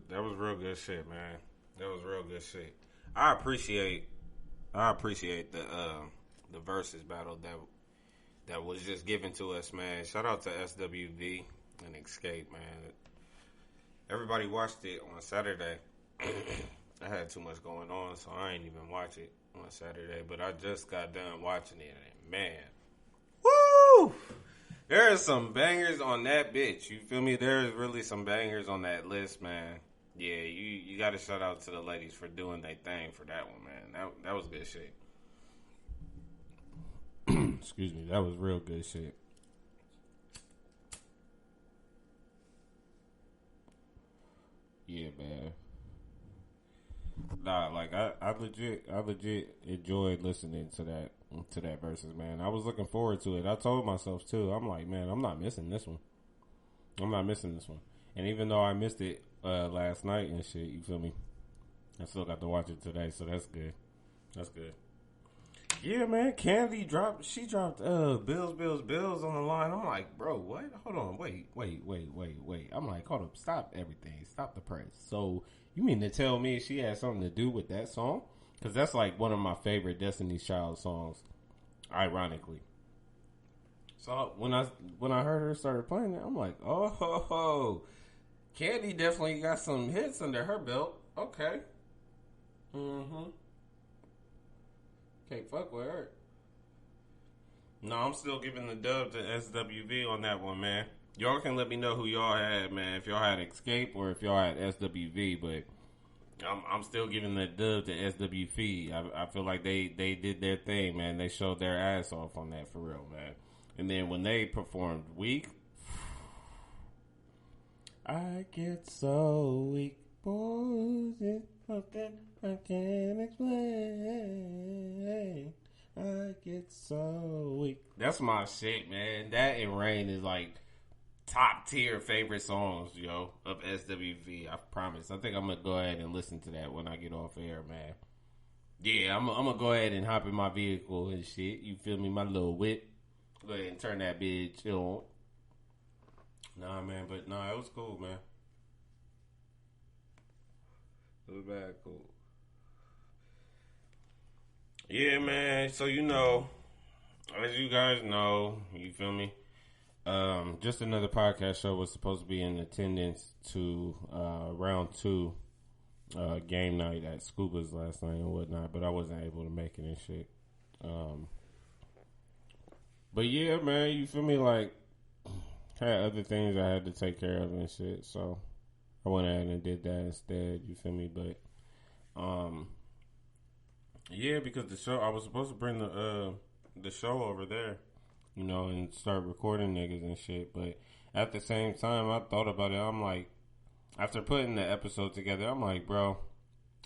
that was real good shit, man. That was real good shit. I appreciate the versus battle that was just given to us, man. Shout out to SWV and Escape, man. Everybody watched it on Saturday. I had too much going on, so I ain't even watch it on Saturday. But I just got done watching it, and man, woo! There are some bangers on that bitch. You feel me? There's really some bangers on that list, man. Yeah, you got to shout out to the ladies for doing their thing for that one, man. That was good shit. Excuse me, that was real good shit. Yeah, man. Nah, like I legit enjoyed listening to that versus, man. I was looking forward to it. I told myself too. I'm like, man, I'm not missing this one. And even though I missed it last night and shit, you feel me? I still got to watch it today, so that's good. That's good. Yeah, man. Candy dropped. She dropped bills on the line. I'm like, bro, what? Hold on, wait. I'm like, hold up, stop everything, stop the press. So you mean to tell me she had something to do with that song? Because that's like one of my favorite Destiny's Child songs, ironically. So when I heard her started playing it, I'm like, oh ho ho, Candy definitely got some hits under her belt. Okay. Can't fuck with her. No, I'm still giving the dub to SWV on that one, man. Y'all can let me know who y'all had, man. If y'all had Escape or if y'all had SWV, but I'm still giving the dub to SWV. I feel like they did their thing, man. They showed their ass off on that for real, man. And then when they performed Weak, I get so weak, boys. It's something I can't explain. I get so weak. That's my shit, man. That and Rain is like top tier favorite songs, yo, of SWV. I promise. I think I'm gonna go ahead and listen to that when I get off air, man. Yeah, I'm gonna go ahead and hop in my vehicle and shit. You feel me? My little whip. Go ahead and turn that bitch on. Nah, man, but nah, it was cool, man. It was bad cool. Yeah, man. So as you guys know, you feel me? Just Another Podcast Show was supposed to be in attendance to round 2 game night at Scuba's last night and whatnot, but I wasn't able to make it and shit. But yeah, man, you feel me? Like, had other things I had to take care of and shit, so I went ahead and did that instead. You feel me? But yeah, because the show, I was supposed to bring the show over there, and start recording niggas and shit. But at the same time, I thought about it. I'm like, after putting the episode together, I'm like, bro,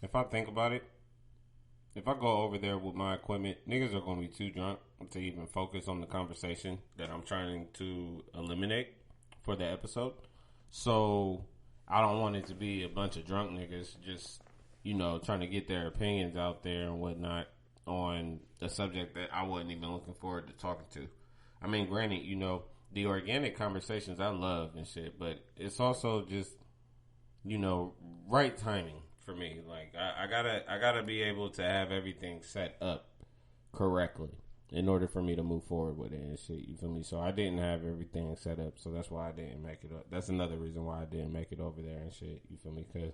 if I think about it, if I go over there with my equipment, niggas are going to be too drunk to even focus on the conversation that I'm trying to eliminate for the episode. So I don't want it to be a bunch of drunk niggas just, trying to get their opinions out there and whatnot on a subject that I wasn't even looking forward to talking to. I mean, granted, the organic conversations I love and shit, but it's also just, right timing for me. Like, I gotta be able to have everything set up correctly in order for me to move forward with it and shit. You feel me? So I didn't have everything set up, so that's why I didn't make it up. That's another reason why I didn't make it over there and shit. You feel me? Because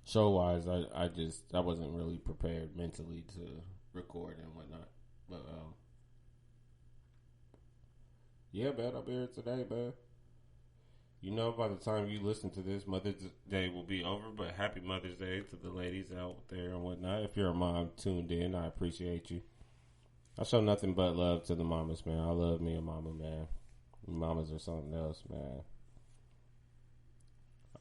show wise, I wasn't really prepared mentally to record and whatnot. But yeah, man, I'm here today, man. By the time you listen to this, Mother's Day will be over, but happy Mother's Day to the ladies out there and whatnot. If you're a mom tuned in, I appreciate you. I show nothing but love to the mamas, man. I love me a mama, man. Mamas are something else, man.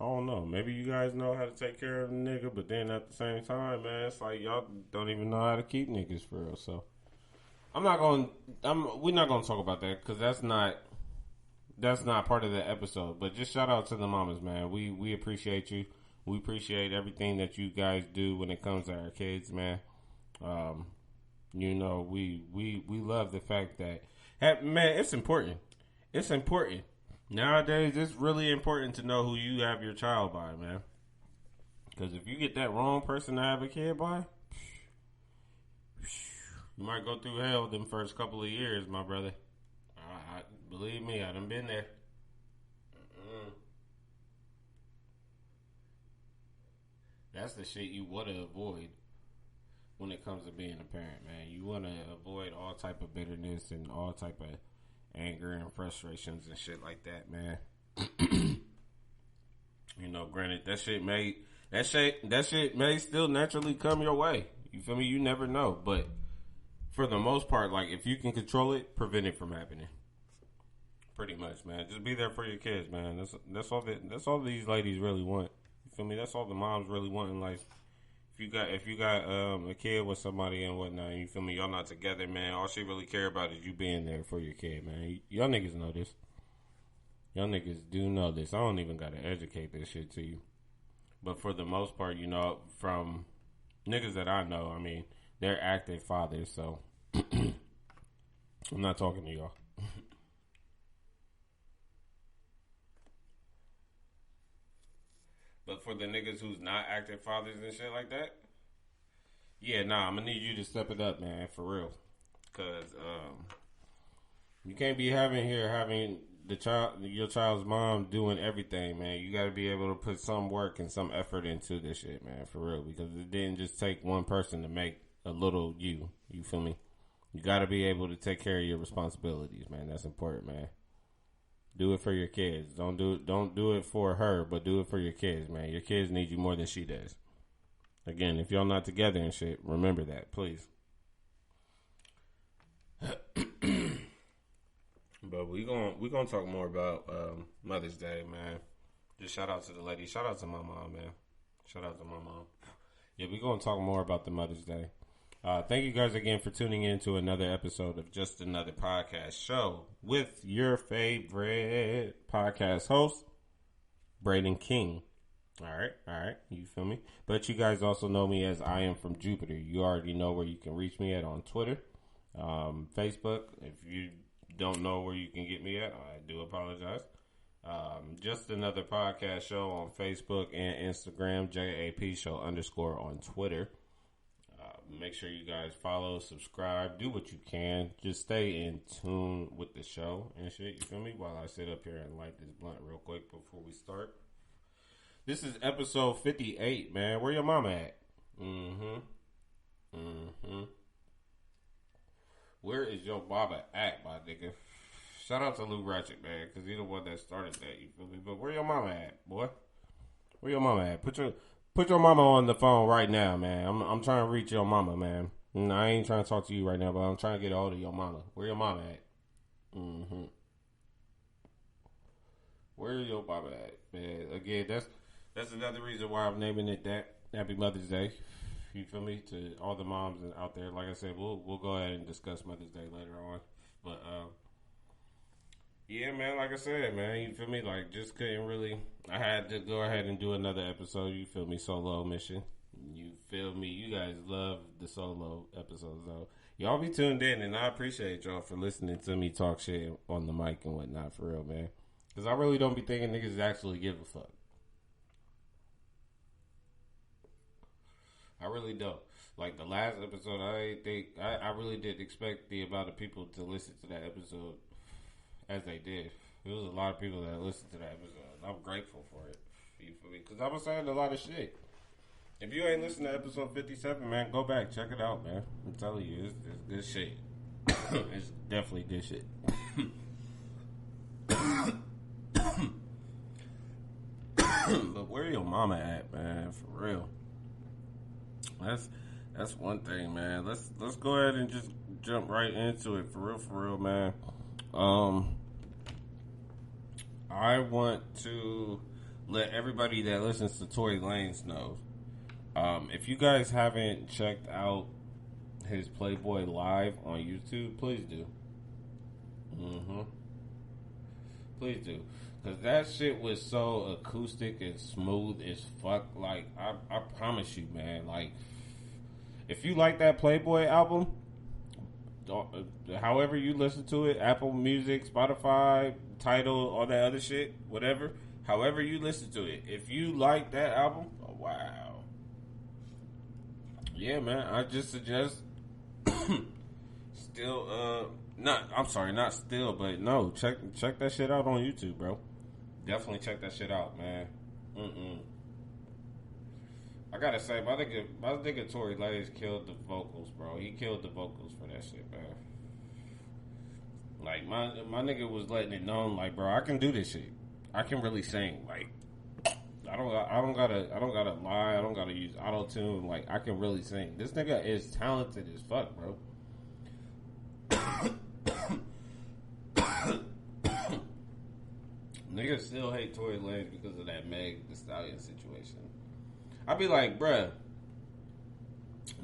I don't know. Maybe you guys know how to take care of a nigga, but then at the same time, man, it's like y'all don't even know how to keep niggas for real. So we're not gonna talk about that because that's not part of the episode. But just shout out to the mamas, man. We appreciate you. We appreciate everything that you guys do when it comes to our kids, man. We love the fact that, man, it's important. It's important Nowadays, it's really important to know who you have your child by, man. Because if you get that wrong person to have a kid by, you might go through hell them first couple of years, my brother. Believe me, I done been there. That's the shit you want to avoid when it comes to being a parent, man. You want to avoid all type of bitterness and all type of anger and frustrations and shit like that, man. You know, granted, that shit may still naturally come your way. You feel me? You never know, but for the most part, like if you can control it, prevent it from happening. Pretty much, man. Just be there for your kids, man. That's all these ladies really want. You feel me? That's all the moms really want in life. If you got a kid with somebody and whatnot, you feel me? Y'all not together, man. All she really care about is you being there for your kid, man. Y'all niggas know this. Y'all niggas do know this. I don't even gotta educate this shit to you. But for the most part, you know, from niggas that I know, I mean, they're active fathers, so I'm not talking to y'all. But for the niggas who's not active fathers and shit like that, yeah, I'm gonna need you to step it up, man, for real. Cause you can't be having your child's mom doing everything, man. You gotta be able to put some work and some effort into this shit, man, for real. Because it didn't just take one person to make a little you. You feel me? You gotta be able to take care of your responsibilities, man. That's important, man. Do it for your kids. Don't do it for her, but do it for your kids, man. Your kids need you more than she does. Again, if y'all not together and shit, remember that, please. But we gonna talk more about Mother's Day, man. Just shout out to the lady. Shout out to my mom, man. Shout out to my mom. Yeah, we gonna talk more about the Mother's Day. Thank you guys again for tuning in to another episode of Just Another Podcast Show with your favorite podcast host, Braden King. All right, you feel me? But you guys also know me as I Am From Jupiter. You already know where you can reach me at on Twitter, Facebook. If you don't know where you can get me at, I do apologize. Just Another Podcast Show on Facebook and Instagram, JAP Show _ on Twitter. Make sure you guys follow, subscribe, do what you can. Just stay in tune with the show and shit, you feel me? While I sit up here and light this blunt real quick before we start. This is episode 58, man. Where your mama at? Where is your baba at, my nigga? Shout out to Lou Ratchet, man, because he's the one that started that, you feel me? But where your mama at, boy? Where your mama at? Put your mama on the phone right now, man. I'm trying to reach your mama, man. I ain't trying to talk to you right now, but I'm trying to get a hold of your mama. Where your mama at? Where your mama at, man? Again, that's another reason why I'm naming it that. Happy Mother's Day. You feel me? To all the moms out there. Like I said, we'll go ahead and discuss Mother's Day later on. But yeah, man, like I said, man, you feel me? Like, just couldn't really. I had to go ahead and do another episode. You feel me? Solo mission. You feel me? You guys love the solo episodes, though. Y'all be tuned in, and I appreciate y'all for listening to me talk shit on the mic and whatnot, for real, man. Because I really don't be thinking niggas actually give a fuck. I really don't. Like, the last episode, I really did expect the amount of people to listen to that episode as they did. There was a lot of people that listened to that episode. I'm grateful for it. You feel me? Because I was saying a lot of shit. If you ain't listened to episode 57, man, go back. Check it out, man. I'm telling you, it's good shit. It's definitely good shit. But where your mama at, man? For real. That's one thing, man. Let's go ahead and just jump right into it. For real, man. I want to let everybody that listens to Tory Lanez know. If you guys haven't checked out his Playboy live on YouTube, please do. Please do. Because that shit was so acoustic and smooth as fuck. Like, I promise you, man. Like, if you like that Playboy album, however you listen to it, Apple Music, Spotify, Tidal, all that other shit, whatever. However you listen to it, if you like that album, oh, wow. Yeah, man, I just suggest not still, but no, check that shit out on YouTube, bro. Definitely check that shit out, man. I gotta say, my nigga Tory Lanez killed the vocals, bro. He killed the vocals for that shit, man. Like my nigga was letting it known, like, bro, I can do this shit. I can really sing. Like, I don't gotta lie. I don't gotta use auto tune. Like, I can really sing. This nigga is talented as fuck, bro. Niggas still hate Tory Lanez because of that Meg Thee Stallion situation. I be like, bruh,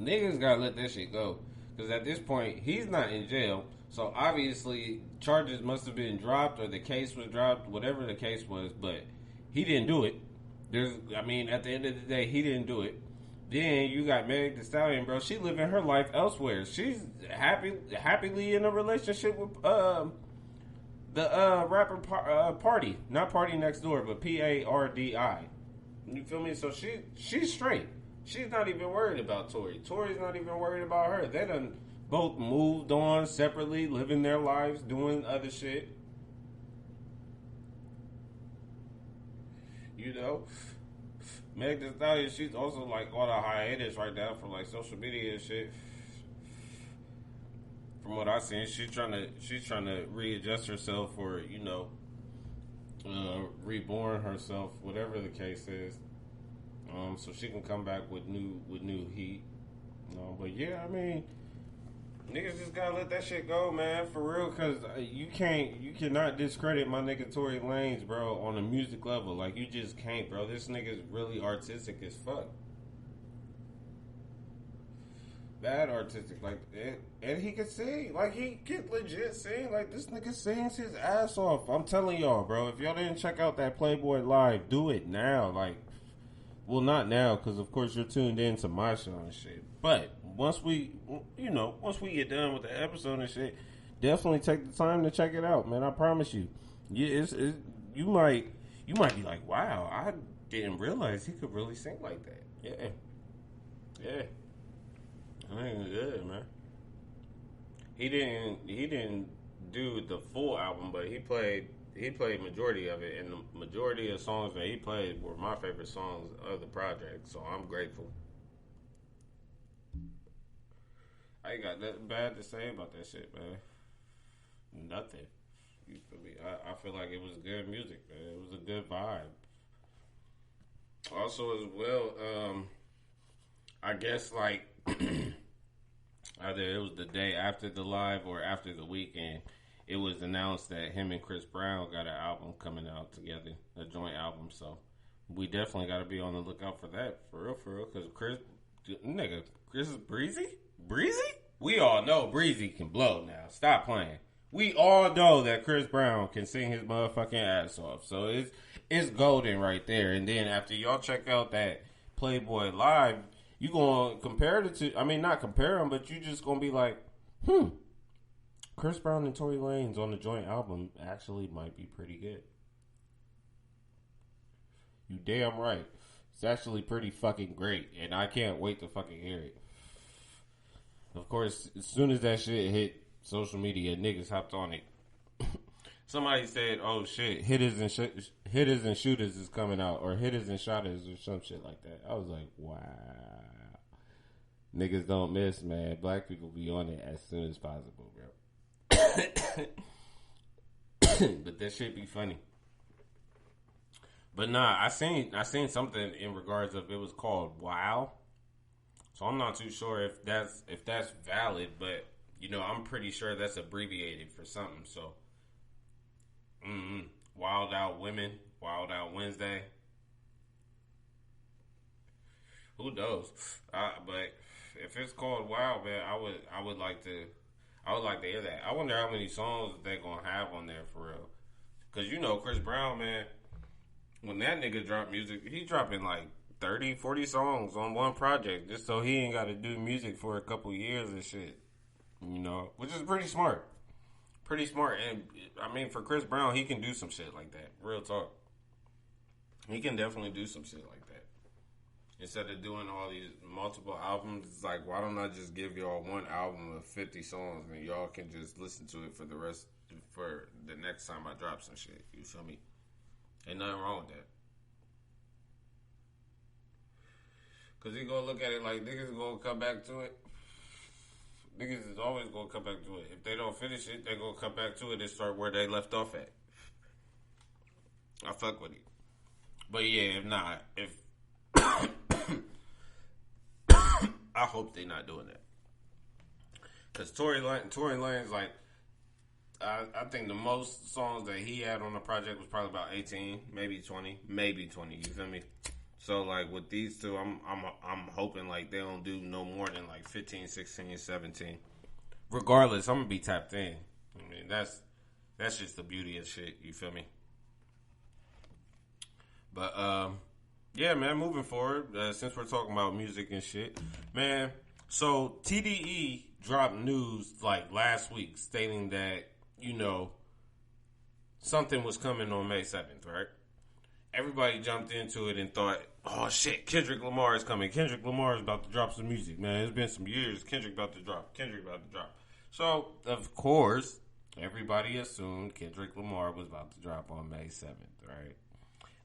niggas gotta let that shit go. Because at this point, he's not in jail. So obviously, charges must have been dropped or the case was dropped, whatever the case was. But he didn't do it. At the end of the day, he didn't do it. Then you got Meg Thee Stallion, bro. She living her life elsewhere. She's happily in a relationship with the rapper Party. Not Party Next Door, but Pardi. You feel me? So she's straight. She's not even worried about Tory. Tory's not even worried about her. They done both moved on separately, living their lives, doing other shit. You know? Meg Thee Stallion, she's also like on a hiatus right now for like social media and shit. From what I've seen, she's trying to readjust herself or, reborn herself, whatever the case is. So she can come back with new heat. But yeah, I mean, niggas just gotta let that shit go, man, for real. Cause you cannot discredit my nigga Tory Lanez, bro, on a music level. Like, you just can't, bro. This nigga's really artistic as fuck. Bad artistic, like, and he can sing, like, he can legit sing, like, this nigga sings his ass off. I'm telling y'all, bro, if y'all didn't check out that Playboy live, do it now. Like, well, not now, because of course you're tuned in to my show and shit. But once we get done with the episode and shit, definitely take the time to check it out, man. I promise you. You might be like, wow, I didn't realize he could really sing like that. Yeah. I think good, man. He didn't do the full album, but he played majority of it, and the majority of songs that he played were my favorite songs of the project. So I'm grateful. I ain't got nothing bad to say about that shit, man. Nothing. You feel me? I feel like it was good music, man. It was a good vibe. Also, as well, I guess like either it was the day after the live or after the weekend, it was announced that him and Chris Brown got an album coming out together, a joint album. So we definitely got to be on the lookout for that, for real. Because Chris is Breezy. We all know Breezy can blow now. Stop playing. We all know that Chris Brown can sing his motherfucking ass off. So it's golden right there. And then after y'all check out that Playboy live, you gonna compare the two. I mean, not compare them, but you just gonna be like, Chris Brown and Tory Lanez on the joint album actually might be pretty good. You damn right. It's actually pretty fucking great, and I can't wait to fucking hear it. Of course, as soon as that shit hit social media, niggas hopped on it. Somebody said, "Oh shit, hitters and shooters is coming out, or hitters and shotters, or some shit like that." I was like, "Wow, niggas don't miss, man. Black people be on it as soon as possible, bro." But that shit be funny. But nah, I seen something in regards of it was called Wow. So I'm not too sure if that's valid, but I'm pretty sure that's abbreviated for something. So, Wild Out Women, Wild Out Wednesday. Who knows? But if it's called Wild, man, I would like to hear that. I wonder how many songs they're gonna have on there for real. Cause Chris Brown, man, when that nigga drop music, he dropping like 30, 40 songs on one project just so he ain't got to do music for a couple years and shit. You know, which is pretty smart. Pretty smart. And, I mean, for Chris Brown, he can do some shit like that. Real talk. He can definitely do some shit like that. Instead of doing all these multiple albums, it's like, why don't I just give y'all one album of 50 songs and y'all can just listen to it for the next time I drop some shit. You feel me? Ain't nothing wrong with that. Because you gonna look at it like niggas gonna come back to it. Niggas is always gonna come back to it. If they don't finish it, they gonna come back to it and start where they left off at. I fuck with it. But yeah, if not, I hope they not doing that. Because Tory Lanez, like, I think the most songs that he had on the project was probably about 18, maybe 20. You feel me? So like with these two, I'm hoping like they don't do no more than like 15, 16, 17. Regardless, I'm gonna be tapped in. I mean that's just the beauty of shit. You feel me? But yeah, man. Moving forward, since we're talking about music and shit, man. So TDE dropped news like last week stating that something was coming on May 7th, right? Everybody jumped into it and thought, oh shit, Kendrick Lamar is coming. Kendrick Lamar is about to drop some music, man. It's been some years. Kendrick about to drop. So, of course, everybody assumed Kendrick Lamar was about to drop on May 7th, right?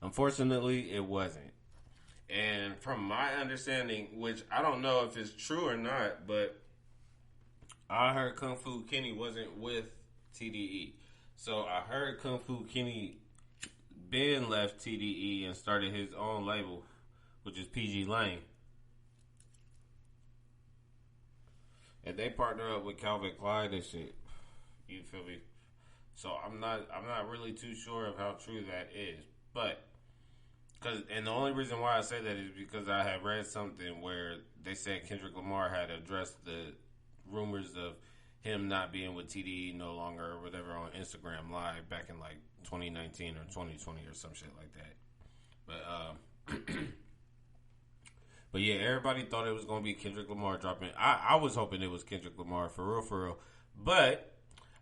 Unfortunately, it wasn't. And from my understanding, which I don't know if it's true or not, but I heard Kung Fu Kenny wasn't with TDE. So I heard Kung Fu Kenny Ben left TDE and started his own label, which is PG Lane. And they partner up with Calvin Klein and shit. You feel me? So I'm not really too sure of how true that is. But and the only reason why I say that is because I had read something where they said Kendrick Lamar had addressed the rumors of him not being with TDE no longer or whatever on Instagram Live back in like 2019 or 2020 or some shit like that. But yeah, everybody thought it was going to be Kendrick Lamar dropping. I was hoping it was Kendrick Lamar for real. But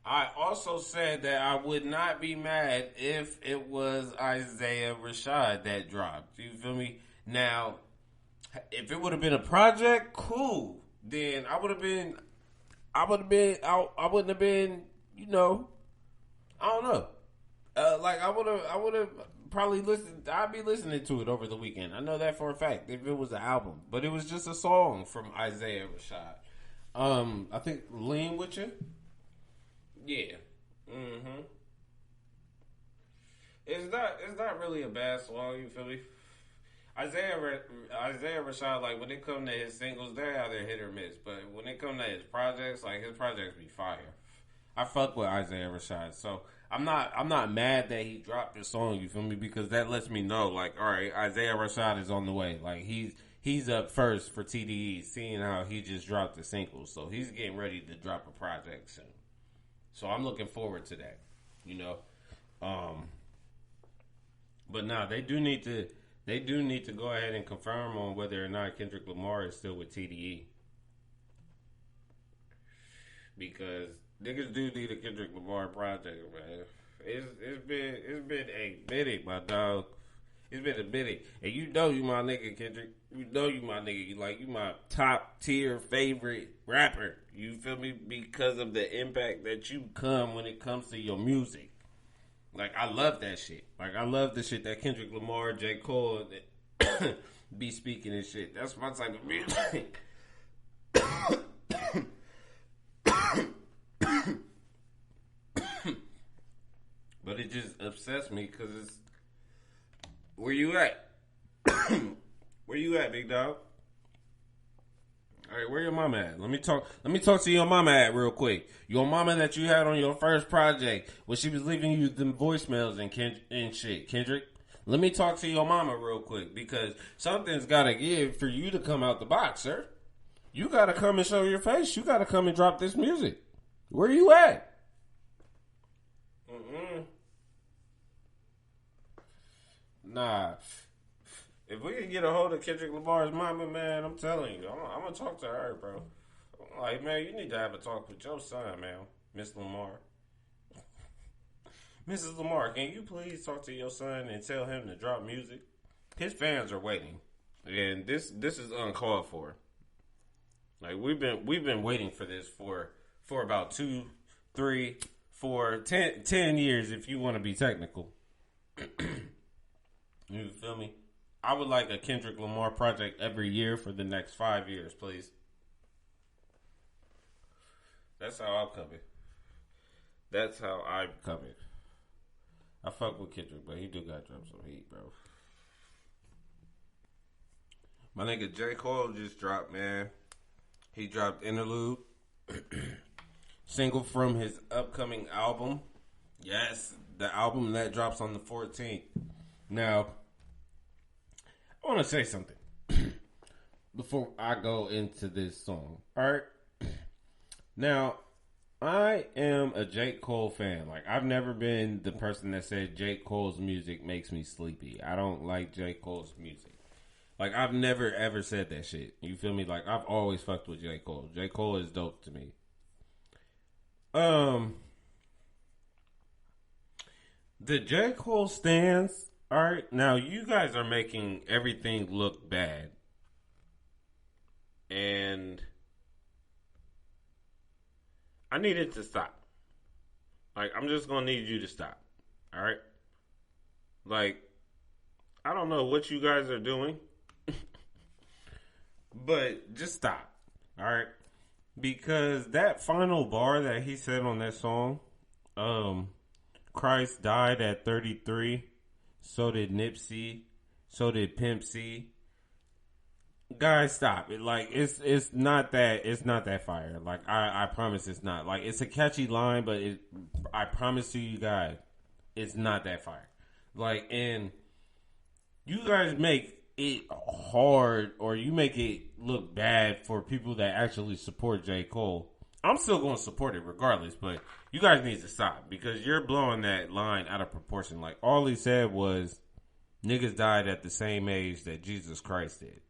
I also said that I would not be mad if it was Isaiah Rashad that dropped. You feel me? Now, if it would have been a project, cool. Then I wouldn't have been, I don't know. Like I would have probably listened. I'd be listening to it over the weekend. I know that for a fact. If it was an album, but it was just a song from Isaiah Rashad. I think Lean With You. Yeah. Mm-hmm. It's not really a bad song. You feel me? Isaiah Rashad, like when it come to his singles, they're either hit or miss. But when it come to his projects, like his projects be fire. I fuck with Isaiah Rashad, so I'm not mad that he dropped this song. You feel me? Because that lets me know, like, all right, Isaiah Rashad is on the way. Like he's up first for TDE, seeing how he just dropped the single, so he's getting ready to drop a project soon. So I'm looking forward to that. But now they do need to go ahead and confirm on whether or not Kendrick Lamar is still with TDE. Because niggas do need a Kendrick Lamar project, man. It's been a minute, my dog. It's been a minute. And you know you my nigga, Kendrick. You know you my nigga. You my top tier favorite rapper. You feel me? Because of the impact that you come when it comes to your music. Like, I love that shit. Like, I love the shit that Kendrick Lamar, J. Cole be speaking and shit. That's my type of music. But it just upsets me because it's... Where you at? Where you at, big dog? All right, where your mama at? Let me talk to your mama at real quick. Your mama that you had on your first project when she was leaving you them voicemails and shit, Kendrick. Let me talk to your mama real quick because something's got to give for you to come out the box, sir. You got to come and show your face. You got to come and drop this music. Where you at? Nah. If we can get a hold of Kendrick Lamar's mama, man, I'm telling you, I'm gonna talk to her, bro. Like, man, you need to have a talk with your son, man, Miss Lamar. Mrs. Lamar, can you please talk to your son and tell him to drop music? His fans are waiting, and this is uncalled for. Like we've been waiting for this for about 2, 3, 4, 10 years if you want to be technical. You feel me? I would like a Kendrick Lamar project every year for the next 5 years, please. That's how I'm coming. That's how I'm coming. I fuck with Kendrick, but he do got drop some heat, bro. My nigga J. Cole just dropped, man. He dropped Interlude, single from his upcoming album. Yes, the album that drops on the 14th. Now, I want to say something before I go into this song. All right. Now, I am a J. Cole fan. Like, I've never been the person that said J. Cole's music makes me sleepy. I don't like J. Cole's music. Like, I've never ever said that shit. You feel me? Like, I've always fucked with J. Cole. J. Cole is dope to me. The J. Cole stance. Alright, now you guys are making everything look bad. And I need it to stop. Like, I'm just gonna need you to stop. Alright? Like, I don't know what you guys are doing. But just stop. Alright? Because that final bar that he said on that song, Christ died at 33. So did Nipsey. So did Pimp C. Guys, stop it. Like, it's not that fire. Like, I promise it's not. Like, it's a catchy line, but I promise to you guys, it's not that fire. Like, and you guys make it hard, or you make it look bad for people that actually support J. Cole. I'm still going to support it regardless, but you guys need to stop because you're blowing that line out of proportion. Like, all he said was niggas died at the same age that Jesus Christ did.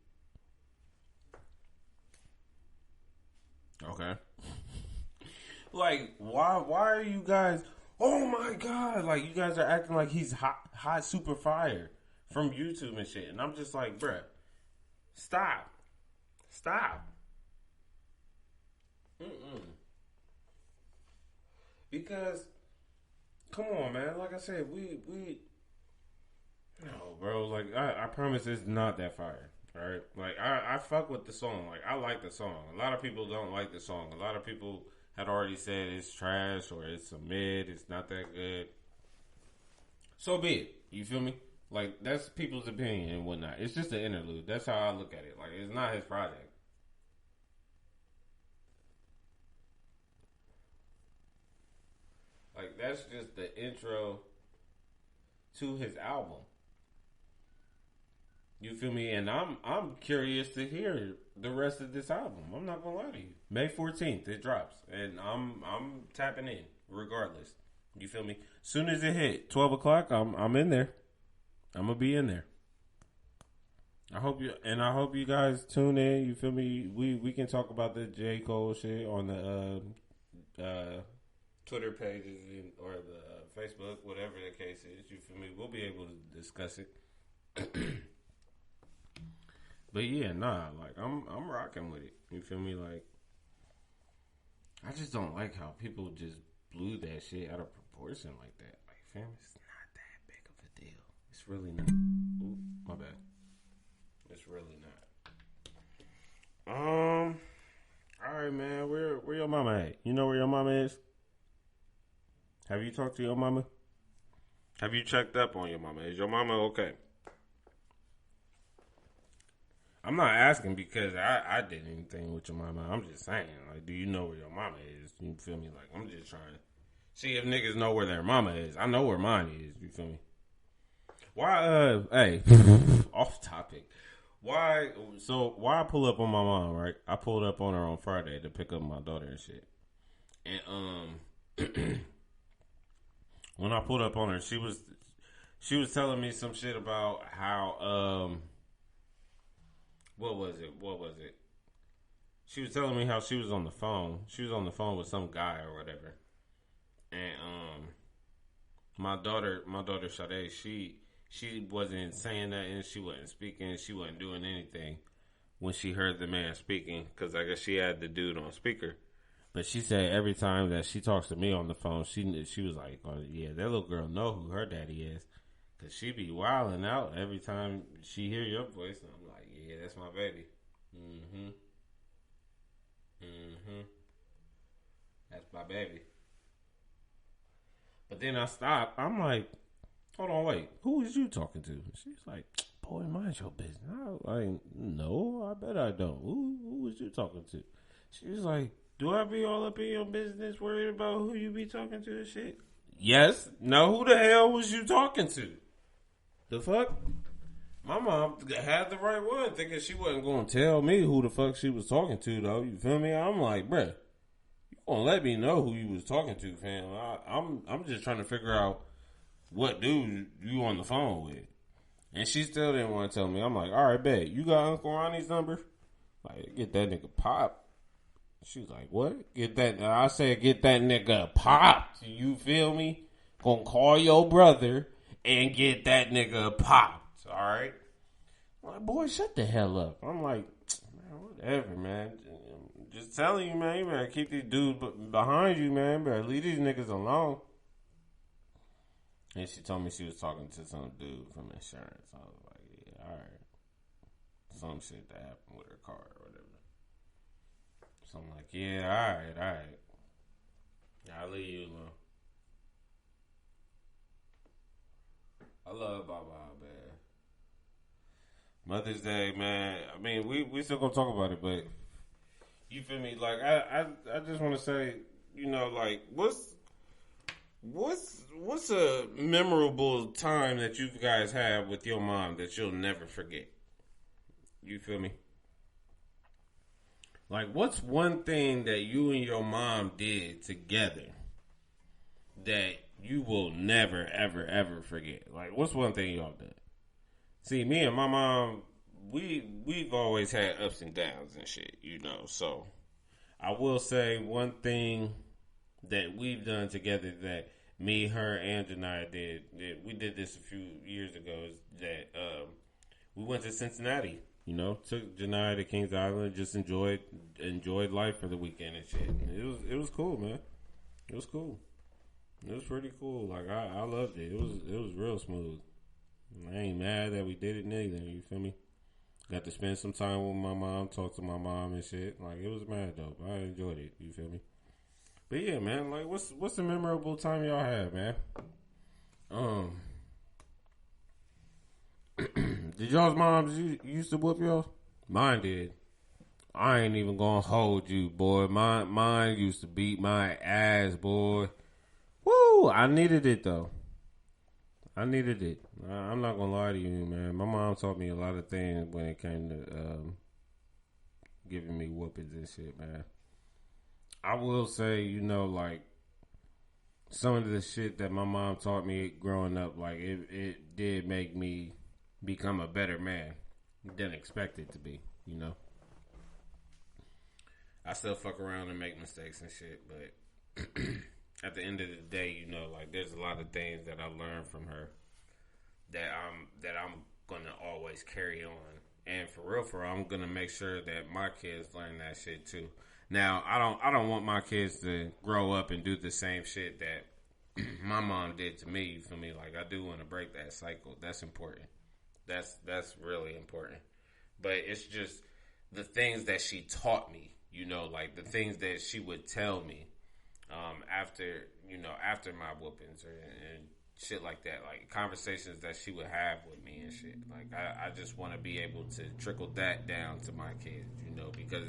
Okay. Like, why are you guys, oh my God, like, you guys are acting like he's hot super fire from YouTube and shit. And I'm just like, bruh, stop. Because, come on, man. Like I said, we no, bro. Like, I promise it's not that fire. All right? Like, I fuck with the song. Like, I like the song. A lot of people don't like the song. A lot of people had already said it's trash or it's a mid. It's not that good. So be it. You feel me? Like, that's people's opinion and whatnot. It's just an interlude. That's how I look at it. Like, it's not his project. Like, that's just the intro to his album. You feel me? And I'm curious to hear the rest of this album. I'm not gonna lie to you. May 14th it drops, and I'm tapping in regardless. You feel me? Soon as it hit 12 o'clock, I'm in there. I'm gonna be in there. I hope you guys tune in. You feel me? We can talk about the J. Cole shit on the Twitter pages or the Facebook, whatever the case is. You feel me? We'll be able to discuss it. But yeah, nah, like I'm rocking with it. You feel me? Like, I just don't like how people just blew that shit out of proportion like that. Like, fam, it's not that big of a deal. It's really not. Ooh, my bad. It's really not. All right, man. Where your mama at? You know where your mama is? Have you talked to your mama? Have you checked up on your mama? Is your mama okay? I'm not asking because I did anything with your mama. I'm just saying, like, do you know where your mama is? You feel me? Like, I'm just trying to see if niggas know where their mama is. I know where mine is. You feel me? Why, hey, off topic. Why I pull up on my mom, right? I pulled up on her on Friday to pick up my daughter and shit. And, when I pulled up on her, she was telling me some shit about how, what was it? she was telling me how she was on the phone. She was on the phone with some guy or whatever. And my daughter Sade, she wasn't saying nothing. She wasn't speaking. She wasn't doing anything when she heard the man speaking, because I guess she had the dude on speaker. But she said every time that she talks to me on the phone, she was like, oh, yeah, that little girl know who her daddy is. Because she be wilding out every time she hear your voice. And I'm like, yeah, that's my baby. Mm-hmm. Mm-hmm. That's my baby. But then I stopped. I'm like, hold on, wait. Who is you talking to? She's like, boy, mind your business. I was like, no, I bet I don't. Who was you talking to? She was like, do I be all up in your business worried about who you be talking to and shit? Yes. No, who the hell was you talking to? The fuck? My mom had the right one, thinking she wasn't going to tell me who the fuck she was talking to, though. You feel me? I'm like, bruh, you gonna let me know who you was talking to, fam. I'm just trying to figure out what dude you on the phone with. And she still didn't want to tell me. I'm like, all right, bet. You got Uncle Ronnie's number? Like, get that nigga popped. She was like, what? Get that. I said, get that nigga popped. You feel me? Gonna call your brother and get that nigga popped. All right? I'm like, boy, shut the hell up. I'm like, man, whatever, man. Just telling you, man. You better keep these dudes behind you, man. Better leave these niggas alone. And she told me she was talking to some dude from insurance. I was like, yeah, all right. Some shit that happened with her car or whatever. So I'm like, yeah, all right. I'll leave you alone. I love Baba, man. Mother's Day, man. I mean, we still gonna talk about it, but you feel me? Like, I just want to say, you know, like, what's a memorable time that you guys have with your mom that you'll never forget? You feel me? Like, what's one thing that you and your mom did together that you will never, ever, ever forget? Like, what's one thing y'all did? See, me and my mom, we've always had ups and downs and shit, you know. So, I will say one thing that we've done together that me, her, and Janiyah did. We did this a few years ago. Is that we went to Cincinnati. You know, took Janiyah to Kings Island. Just enjoyed life for the weekend and shit. And it was cool, man. It was cool. It was pretty cool. Like I loved it. It was real smooth. I ain't mad that we did it neither. You feel me? Got to spend some time with my mom, talk to my mom and shit. Like, it was mad dope. I enjoyed it. You feel me? But yeah, man, like, what's a memorable time y'all had, man? Did y'all's moms used to whoop y'all? Mine did. I ain't even gonna hold you, boy. Mine used to beat my ass, boy. Woo! I needed it, though. I needed it. I'm not gonna lie to you, man. My mom taught me a lot of things when it came to giving me whoopings and shit, man. I will say, you know, like, some of the shit that my mom taught me growing up, like, it did make me become a better man than expected to be, you know. I still fuck around and make mistakes and shit, but at the end of the day, you know, like, there's a lot of things that I learned from her that I'm gonna always carry on. And for real, I'm gonna make sure that my kids learn that shit too. Now, I don't want my kids to grow up and do the same shit that my mom did to me. You feel me? Like, I do want to break that cycle. That's important. That's really important. But it's just the things that she taught me. You know, like the things that she would tell me after my whoopings and shit like that. Like conversations that she would have with me and shit. Like I just want to be able to trickle that down to my kids. You know, because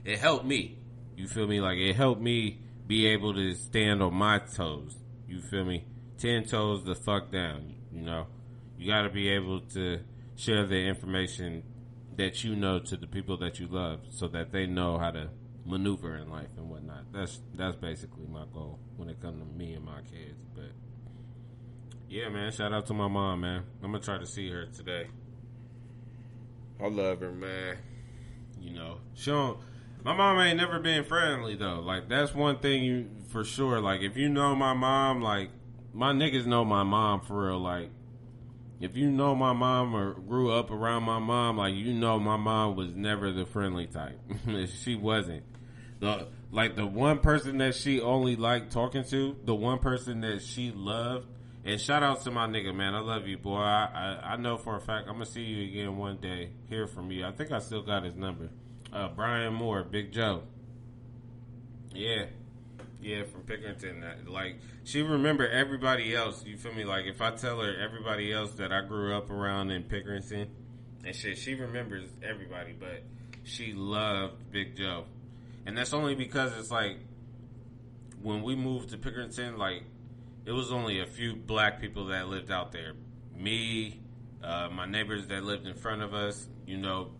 it helped me. You feel me? Like, it helped me be able to stand on my toes. You feel me? 10 toes the fuck down, you know? You got to be able to share the information that you know to the people that you love so that they know how to maneuver in life and whatnot. That's basically my goal when it comes to me and my kids. But, yeah, man, shout out to my mom, man. I'm going to try to see her today. I love her, man. You know, she don't... My mom ain't never been friendly though. Like that's one thing you for sure. Like if you know my mom, like my niggas know my mom for real. Like if you know my mom or grew up around my mom, like you know my mom was never the friendly type. She wasn't. The one person that she only liked talking to, the one person that she loved, and shout out to my nigga, man. I love you, boy. I know for a fact I'm gonna see you again one day. Hear from you. I think I still got his number. Brian Moore, Big Joe. Yeah. Yeah, from Pickerington. Like, she remember everybody else. You feel me? Like, if I tell her everybody else that I grew up around in Pickerington and shit, she remembers everybody, but she loved Big Joe. And that's only because it's like, when we moved to Pickerington, like, it was only a few black people that lived out there. Me, my neighbors that lived in front of us, you know,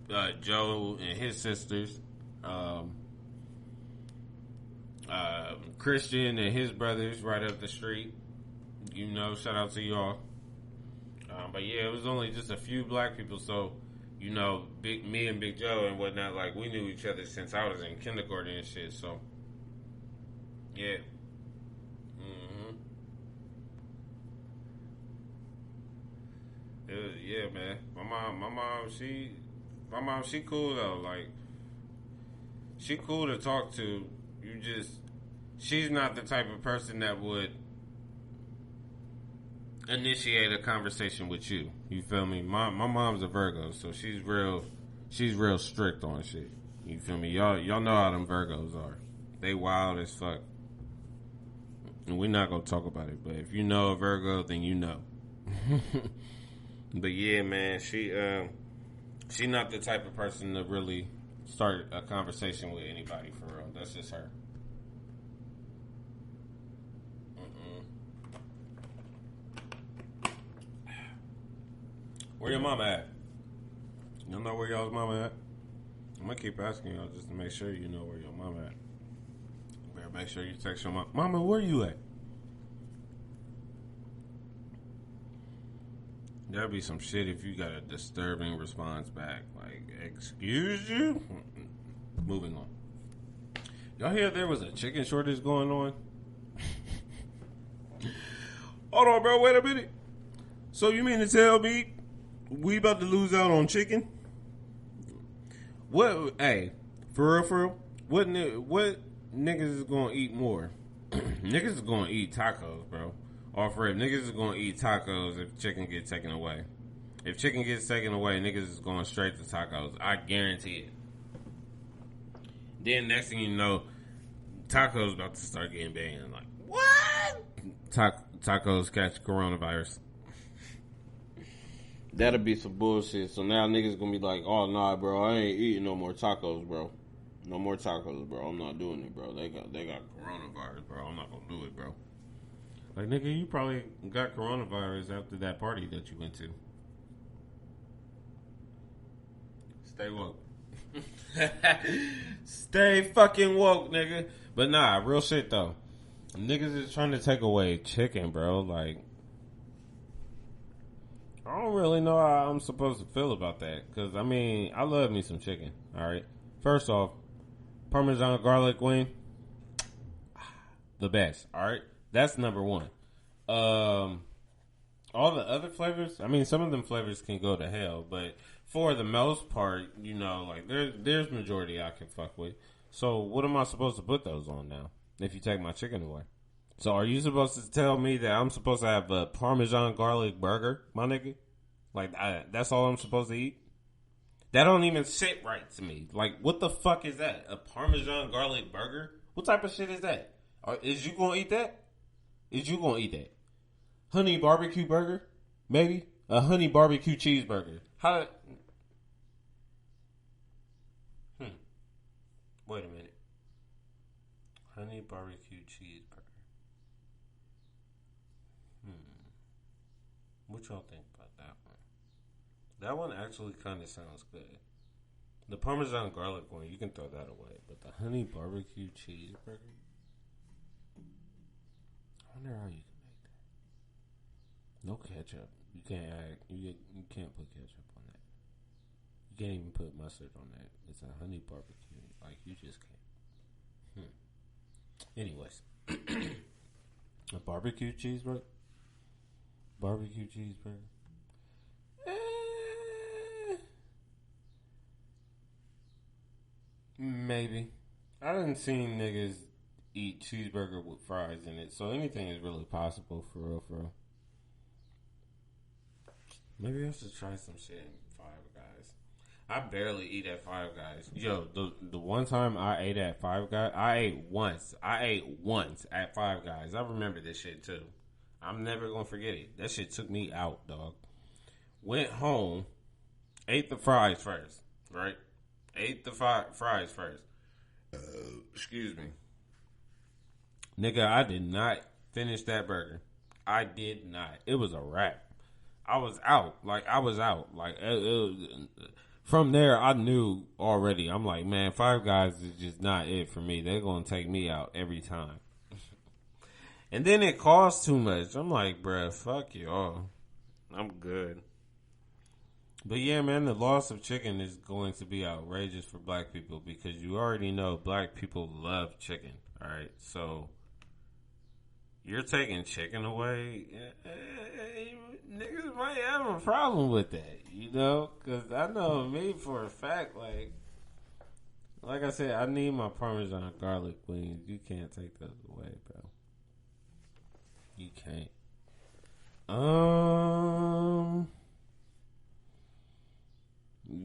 Joe and his sisters, Christian and his brothers right up the street. You know, shout out to y'all. But yeah, it was only just a few black people, so you know, me and Big Joe and whatnot, like we knew each other since I was in kindergarten and shit. So yeah, yeah, man. My mom, she cool though. Like she cool to talk to. She's not the type of person that would initiate a conversation with you. You feel me? My mom's a Virgo, so she's real strict on shit. You feel me? Y'all know how them Virgos are. They wild as fuck. And we're not gonna talk about it, but if you know a Virgo, then you know. But yeah, man, she not the type of person to really start a conversation with anybody for real. That's just her. Where your mama at? You don't know where y'all's mama at? I'm gonna keep asking y'all just to make sure you know where your mama at. Better make sure you text your mama. Mama, where you at? That'd be some shit if you got a disturbing response back. Like, excuse you? Moving on. Y'all hear there was a chicken shortage going on? Hold on, bro. Wait a minute. So you mean to tell me we about to lose out on chicken? What? Hey, for real? What niggas is gonna eat more? Niggas is gonna eat tacos, bro. Off rip, niggas is gonna eat tacos if chicken gets taken away. If chicken gets taken away, niggas is going straight to tacos. I guarantee it. Then next thing you know, tacos about to start getting banned. Like, what? Tacos catch coronavirus. That'll be some bullshit. So now niggas gonna be like, oh nah, bro, I ain't eating no more tacos, bro. No more tacos, bro. I'm not doing it, bro. They got coronavirus, bro. I'm not gonna do it, bro. Like, nigga, you probably got coronavirus after that party that you went to. Stay woke. Stay fucking woke, nigga. But nah, real shit though. Niggas is trying to take away chicken, bro. Like, I don't really know how I'm supposed to feel about that. Because, I mean, I love me some chicken, alright? First off, Parmesan garlic wing, the best, alright? That's number one. All the other flavors, I mean, some of them flavors can go to hell, but for the most part, you know, like, there's majority I can fuck with. So, what am I supposed to put those on now, if you take my chicken away? So, are you supposed to tell me that I'm supposed to have a Parmesan garlic burger, my nigga? Like, that's all I'm supposed to eat? That don't even sit right to me. Like, what the fuck is that? A Parmesan garlic burger? What type of shit is that? Is you gonna eat that? Is you gonna eat that? Honey barbecue burger? Maybe? A honey barbecue cheeseburger. Wait a minute. Honey barbecue cheeseburger. What y'all think about that one? That one actually kind of sounds good. The Parmesan garlic one, you can throw that away. But the honey barbecue cheeseburger? I wonder how you can make that. No ketchup. You can't add. You can't put ketchup on that. You can't even put mustard on that. It's a honey barbecue. Like, you just can't. Anyways. A barbecue cheeseburger? Barbecue cheeseburger? Maybe. I done seen niggas eat cheeseburger with fries in it, so anything is really possible for real, for real. Maybe I should try some shit in Five Guys. I barely eat at Five Guys. Yo, the one time I ate at Five Guys, I ate once. At Five Guys. I remember this shit too. I'm never gonna forget it. That shit took me out, dog. Went home, ate the fries first, right? Ate the fries first. Excuse me. Nigga, I did not finish that burger. I did not. It was a wrap. I was out. From there, I knew already. I'm like, man, Five Guys is just not it for me. They're going to take me out every time. And then it costs too much. I'm like, bruh, fuck y'all. I'm good. But yeah, man, the loss of chicken is going to be outrageous for black people because you already know black people love chicken. All right, so you're taking chicken away. Niggas might have a problem with that, you know? Because I know me for a fact, like I said, I need my Parmesan garlic wings. You can't take those away, bro. You can't.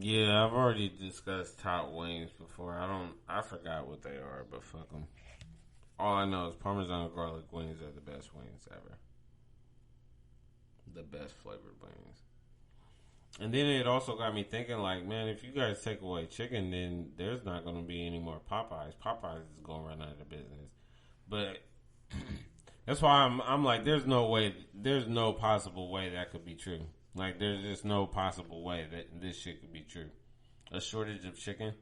Yeah, I've already discussed top wings before. I forgot what they are, but fuck them. All I know is Parmesan garlic wings are the best wings ever. The best flavored wings. And then it also got me thinking, like, man, if you guys take away chicken, then there's not going to be any more Popeyes. Popeyes is going to run out of business. But that's why I'm like, there's no possible way that could be true. Like, there's just no possible way that this shit could be true. A shortage of chicken?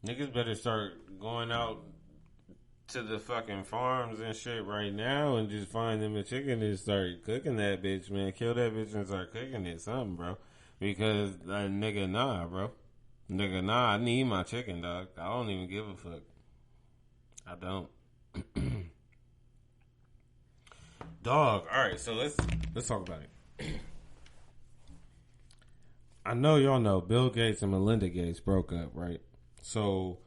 Niggas better start going out to the fucking farms and shit right now and just find them a chicken and start cooking that bitch, man. Kill that bitch and start cooking it, something, bro. Because, nigga, nah, bro. Nigga, nah, I need my chicken, dog. I don't even give a fuck. I don't. Dog, alright, so let's talk about it. I know y'all know Bill Gates and Melinda Gates broke up, right? So,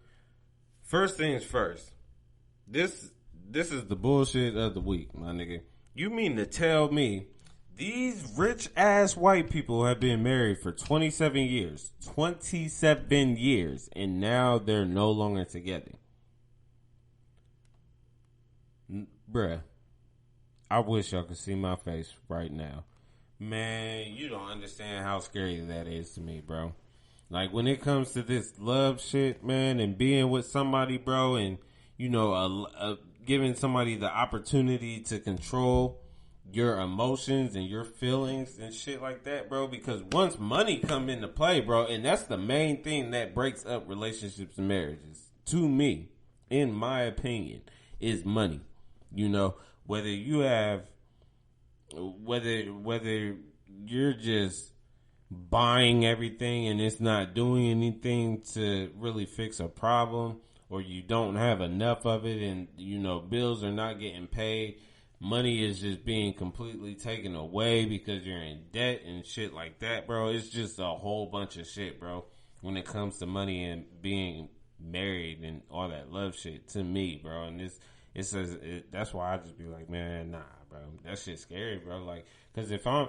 first things first. This is the bullshit of the week, my nigga. You mean to tell me these rich ass white people have been married for 27 years. 27 years. And now they're no longer together. Bruh. I wish y'all could see my face right now. Man, you don't understand how scary that is to me, bro. Like, when it comes to this love shit, man, and being with somebody, bro, and, you know, giving somebody the opportunity to control your emotions and your feelings and shit like that, bro, because once money come into play, bro, and that's the main thing that breaks up relationships and marriages, to me, in my opinion, is money. You know, whether you're just buying everything and it's not doing anything to really fix a problem, or you don't have enough of it and, you know, bills are not getting paid, money is just being completely taken away because you're in debt and shit like that, bro. It's just a whole bunch of shit, bro, when it comes to money and being married and all that love shit, to me, bro. And that's why I just be like, man, nah, bro, that shit's scary, bro. Like, cause if I'm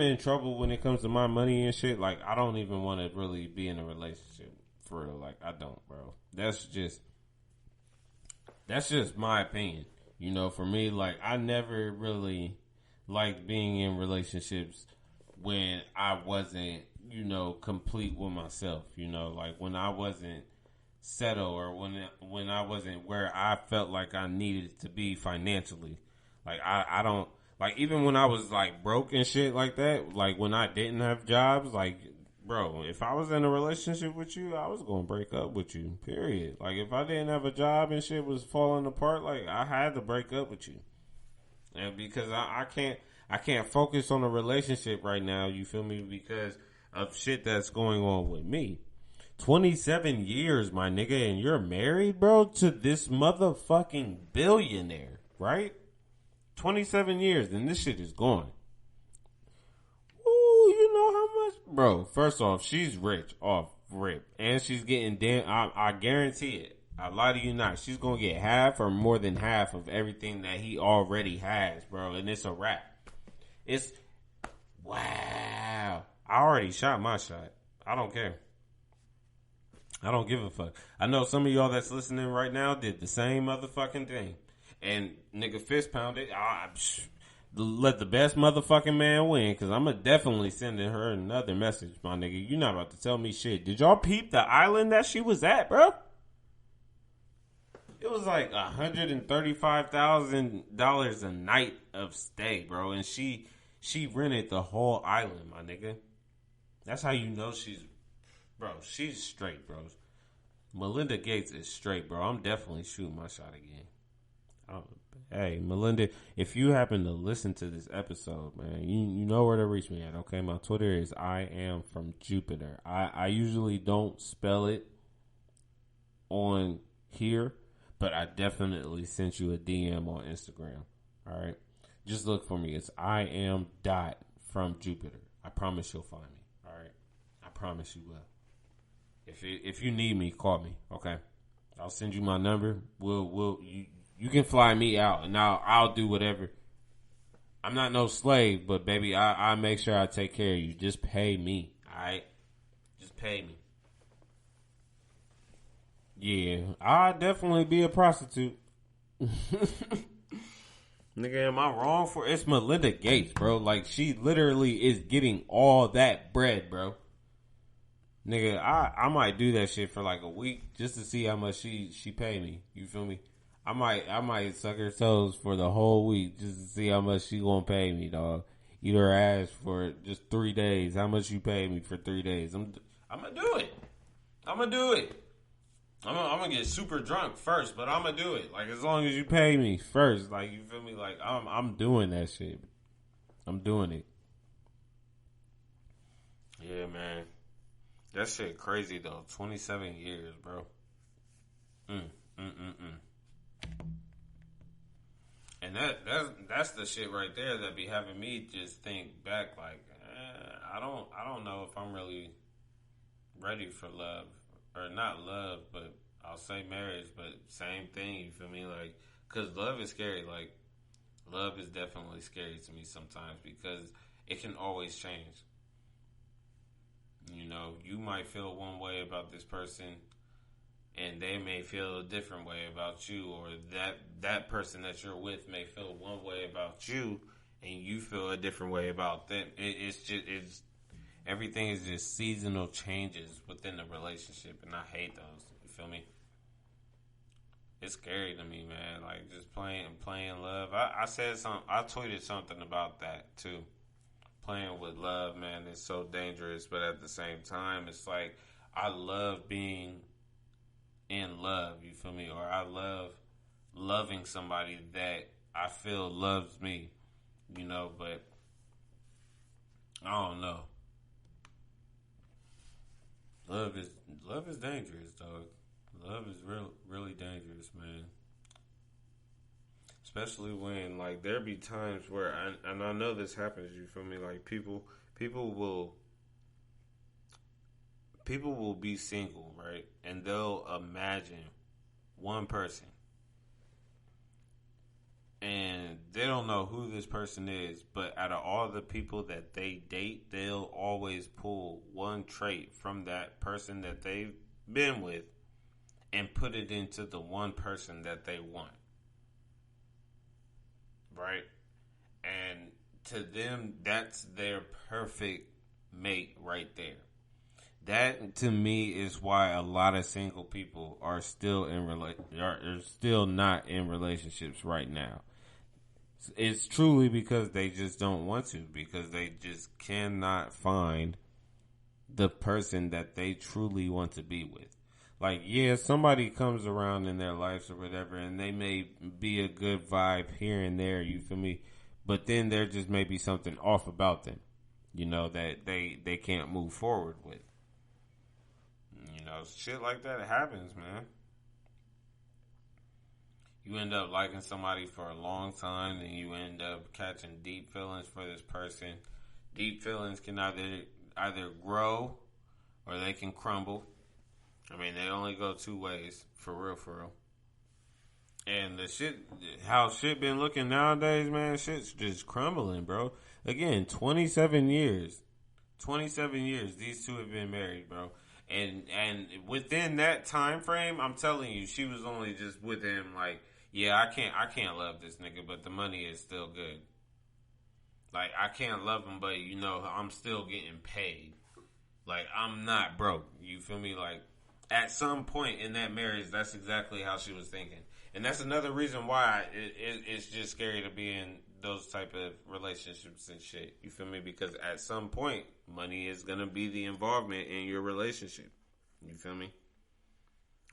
in trouble when it comes to my money and shit, like, I don't even want to really be in a relationship, for real. Like, I don't, bro. That's just my opinion. You know, for me, like, I never really liked being in relationships when I wasn't, you know, complete with myself. You know, like, when I wasn't settle, or when I wasn't where I felt like I needed to be financially. Like, I don't, like, even when I was, like, broke and shit like that, like, when I didn't have jobs, like, bro, if I was in a relationship with you, I was gonna break up with you, period. Like, if I didn't have a job and shit was falling apart, like, I had to break up with you. And because I can't focus on a relationship right now, you feel me, because of shit that's going on with me. 27 years, my nigga, and you're married, bro, to this motherfucking billionaire, right? 27 years, and this shit is gone. Ooh, you know how much? Bro, first off, she's rich off rip. And she's getting I guarantee it. I lie to you not. She's going to get half or more than half of everything that he already has, bro. And it's a wrap. It's, wow. I already shot my shot. I don't care. I don't give a fuck. I know some of y'all that's listening right now did the same motherfucking thing. And nigga fist pounded. Let the best motherfucking man win, because I'm definitely sending her another message, my nigga. You not about to tell me shit. Did y'all peep the island that she was at, bro? It was like $135,000 a night of stay, bro. And she rented the whole island, my nigga. That's how you know she's straight, bro. Melinda Gates is straight, bro. I'm definitely shooting my shot again. Hey, Melinda, if you happen to listen to this episode, man, you know where to reach me at, okay? My Twitter is I am from Jupiter. I usually don't spell it on here, but I definitely sent you a DM on Instagram, all right? Just look for me. It's I am dot from Jupiter. I promise you'll find me, all right? I promise you will. If you need me, call me, okay? I'll send you my number. You can fly me out, and I'll do whatever. I'm not no slave, but baby, I make sure I take care of you. Just pay me, alright? Just pay me. Yeah, I'll definitely be a prostitute. Nigga, am I wrong for it's Melinda Gates, bro? Like, she literally is getting all that bread, bro. Nigga, I might do that shit for like a week just to see how much she pay me. You feel me? I might suck her toes for the whole week just to see how much she gonna pay me, dog. Eat her ass for just 3 days. How much you pay me for 3 days? I'm gonna do it. I'm gonna do it. I'm gonna get super drunk first, but I'm gonna do it. Like, as long as you pay me first, like, you feel me? Like, I'm doing that shit. I'm doing it. Yeah, man. That shit crazy though. 27 years, bro. And that's the shit right there that be having me just think back, like, I don't know if I'm really ready for love, or not love, but I'll say marriage, but same thing. You feel me? Like, cause love is scary. Like, love is definitely scary to me sometimes because it can always change. You know, you might feel one way about this person, and they may feel a different way about you, or that person that you're with may feel one way about you, and you feel a different way about them. It's everything is just seasonal changes within the relationship, and I hate those. You feel me? It's scary to me, man. Like, just playing love. I said something. I tweeted something about that too. Playing with love, man, is so dangerous, but at the same time, it's like, I love being in love, you feel me? Or I love loving somebody that I feel loves me, you know, but I don't know. Love is dangerous, dog. Love is really dangerous, man. Especially when, like, there be times where, and I know this happens, you feel me? Like, people will be single, right? And they'll imagine one person. And they don't know who this person is, but out of all the people that they date, they'll always pull one trait from that person that they've been with and put it into the one person that they want. Right? And to them, that's their perfect mate right there. That, to me, is why a lot of single people are still are still not in relationships right now. It's truly because they just don't want to, because they just cannot find the person that they truly want to be with. Like, yeah, somebody comes around in their lives or whatever, and they may be a good vibe here and there, you feel me? But then there just may be something off about them, you know, that they can't move forward with. You know, shit like that happens, man. You end up liking somebody for a long time, and you end up catching deep feelings for this person. Deep feelings can either grow or they can crumble. I mean, they only go two ways, for real, for real. And the shit, how shit been looking nowadays, man, shit's just crumbling, bro. Again, 27 years. 27 years, these two have been married, bro. And within that time frame, I'm telling you, she was only just with him like, yeah, I can't love this nigga, but the money is still good. Like, I can't love him, but, you know, I'm still getting paid. Like, I'm not broke. You feel me? Like, at some point in that marriage, that's exactly how she was thinking. And that's another reason why it's just scary to be in those type of relationships and shit. You feel me? Because at some point, money is going to be the involvement in your relationship. You feel me?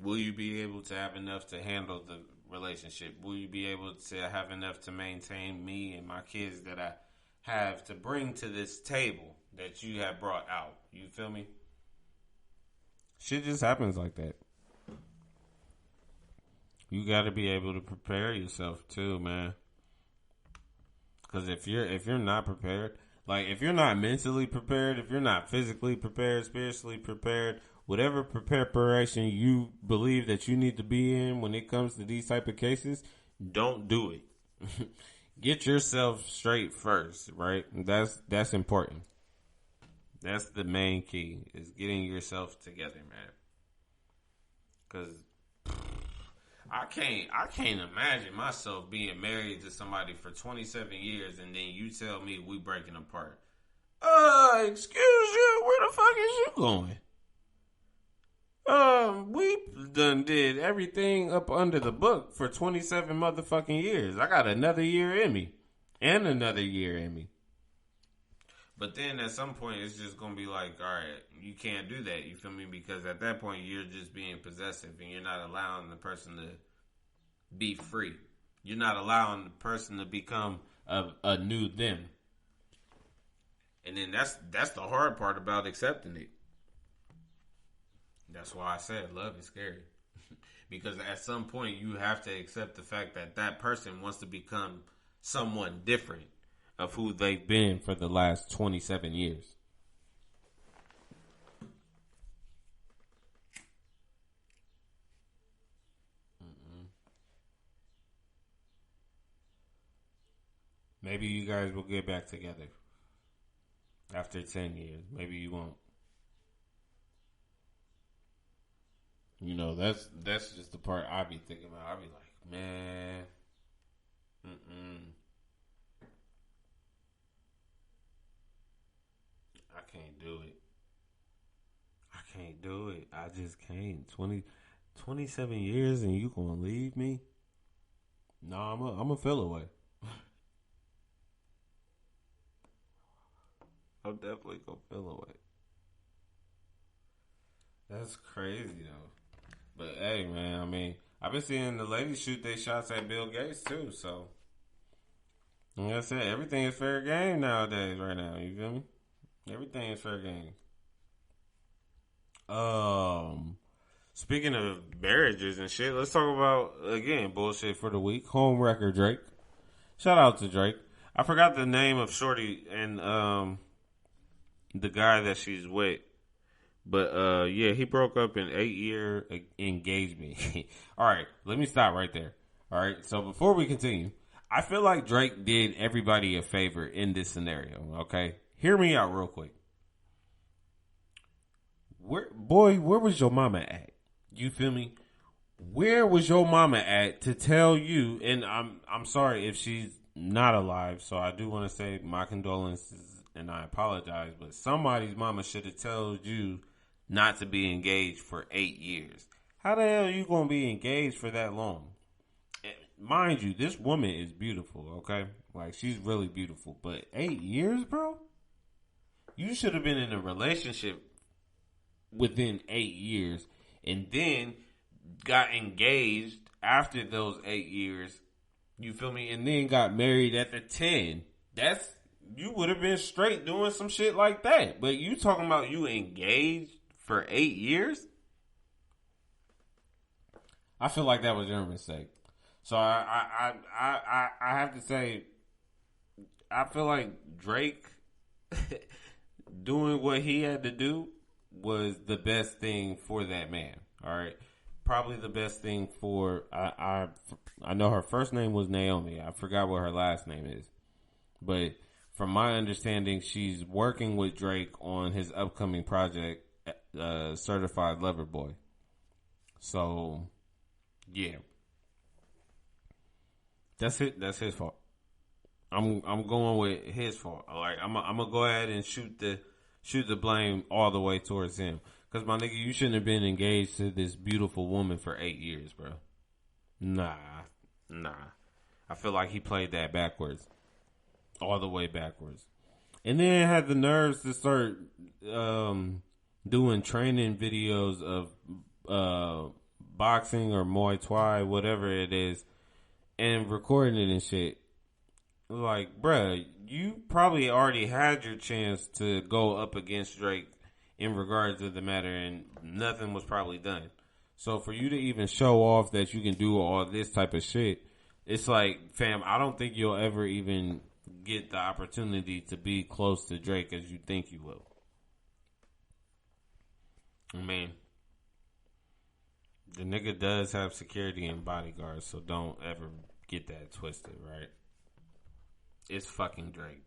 Will you be able to have enough to handle the relationship? Will you be able to have enough to maintain me and my kids that I have to bring to this table that you have brought out? You feel me? Shit just happens like that. You got to be able to prepare yourself too, man. Because if you're not prepared, like if you're not mentally prepared, if you're not physically prepared, spiritually prepared, whatever preparation you believe that you need to be in when it comes to these type of cases, don't do it. Get yourself straight first, right? That's important. That's the main key, is getting yourself together, man. Because I can't imagine myself being married to somebody for 27 years and then you tell me we breaking apart. Excuse you, where the fuck is you going? We done did everything up under the book for 27 motherfucking years. I got another year in me. And another year in me. But then at some point, it's just going to be like, all right, you can't do that. You feel me? Because at that point, you're just being possessive and you're not allowing the person to be free. You're not allowing the person to become a new them. And then that's the hard part about accepting it. That's why I said love is scary. Because at some point, you have to accept the fact that that person wants to become someone different of who they've been for the last 27 years. Maybe you guys will get back together after 10 years. Maybe you won't. You know, that's just the part I be thinking about. I be like, man, I can't do it. I can't do it. I just can't. 27 years and you gonna leave me? No, I'm a feel away. I'm definitely gonna feel away. That's crazy though. But hey, man, I mean, I've been seeing the ladies shoot their shots at Bill Gates too. So, like I said, everything is fair game nowadays. Right now, you feel me? Everything is fair game. Speaking of marriages and shit, let's talk about again bullshit for the week. Home wrecker Drake. Shout out to Drake. I forgot the name of Shorty and the guy that she's with. But yeah, he broke up an 8-year engagement. All right, let me stop right there. All right, so before we continue, I feel like Drake did everybody a favor in this scenario. Okay, hear me out real quick. Where was your mama at? You feel me? Where was your mama at to tell you? And I'm sorry if she's not alive, so I do want to say my condolences and I apologize. But somebody's mama should have told you not to be engaged for 8 years. How the hell are you gonna be engaged for that long? And mind you, this woman is beautiful. Okay, like she's really beautiful. But 8 years, bro? You should have been in a relationship within 8 years. and then got engaged after those 8 years. You feel me? And then got married at the 10. You would have been straight doing some shit like that. But you talking about you engaged for 8 years? I feel like that was your mistake. So I have to say, I feel like Drake doing what he had to do was the best thing for that man. All right, probably the best thing for I know her first name was Naomi. I forgot what her last name is, but from my understanding, she's working with Drake on his upcoming project, Certified Lover Boy. So, yeah, that's it. That's his fault. I'm going with his fault. Like I'm gonna go ahead and shoot the blame all the way towards him. Cause my nigga, you shouldn't have been engaged to this beautiful woman for 8 years, bro. Nah. I feel like he played that backwards, all the way backwards, and then had the nerves to start doing training videos of boxing or Muay Thai, whatever it is, and recording it and shit. Like, bruh, you probably already had your chance to go up against Drake in regards to the matter, and nothing was probably done. So for you to even show off that you can do all this type of shit, it's like, fam, I don't think you'll ever even get the opportunity to be close to Drake as you think you will. I mean, the nigga does have security and bodyguards, so don't ever get that twisted, right? It's fucking Drake.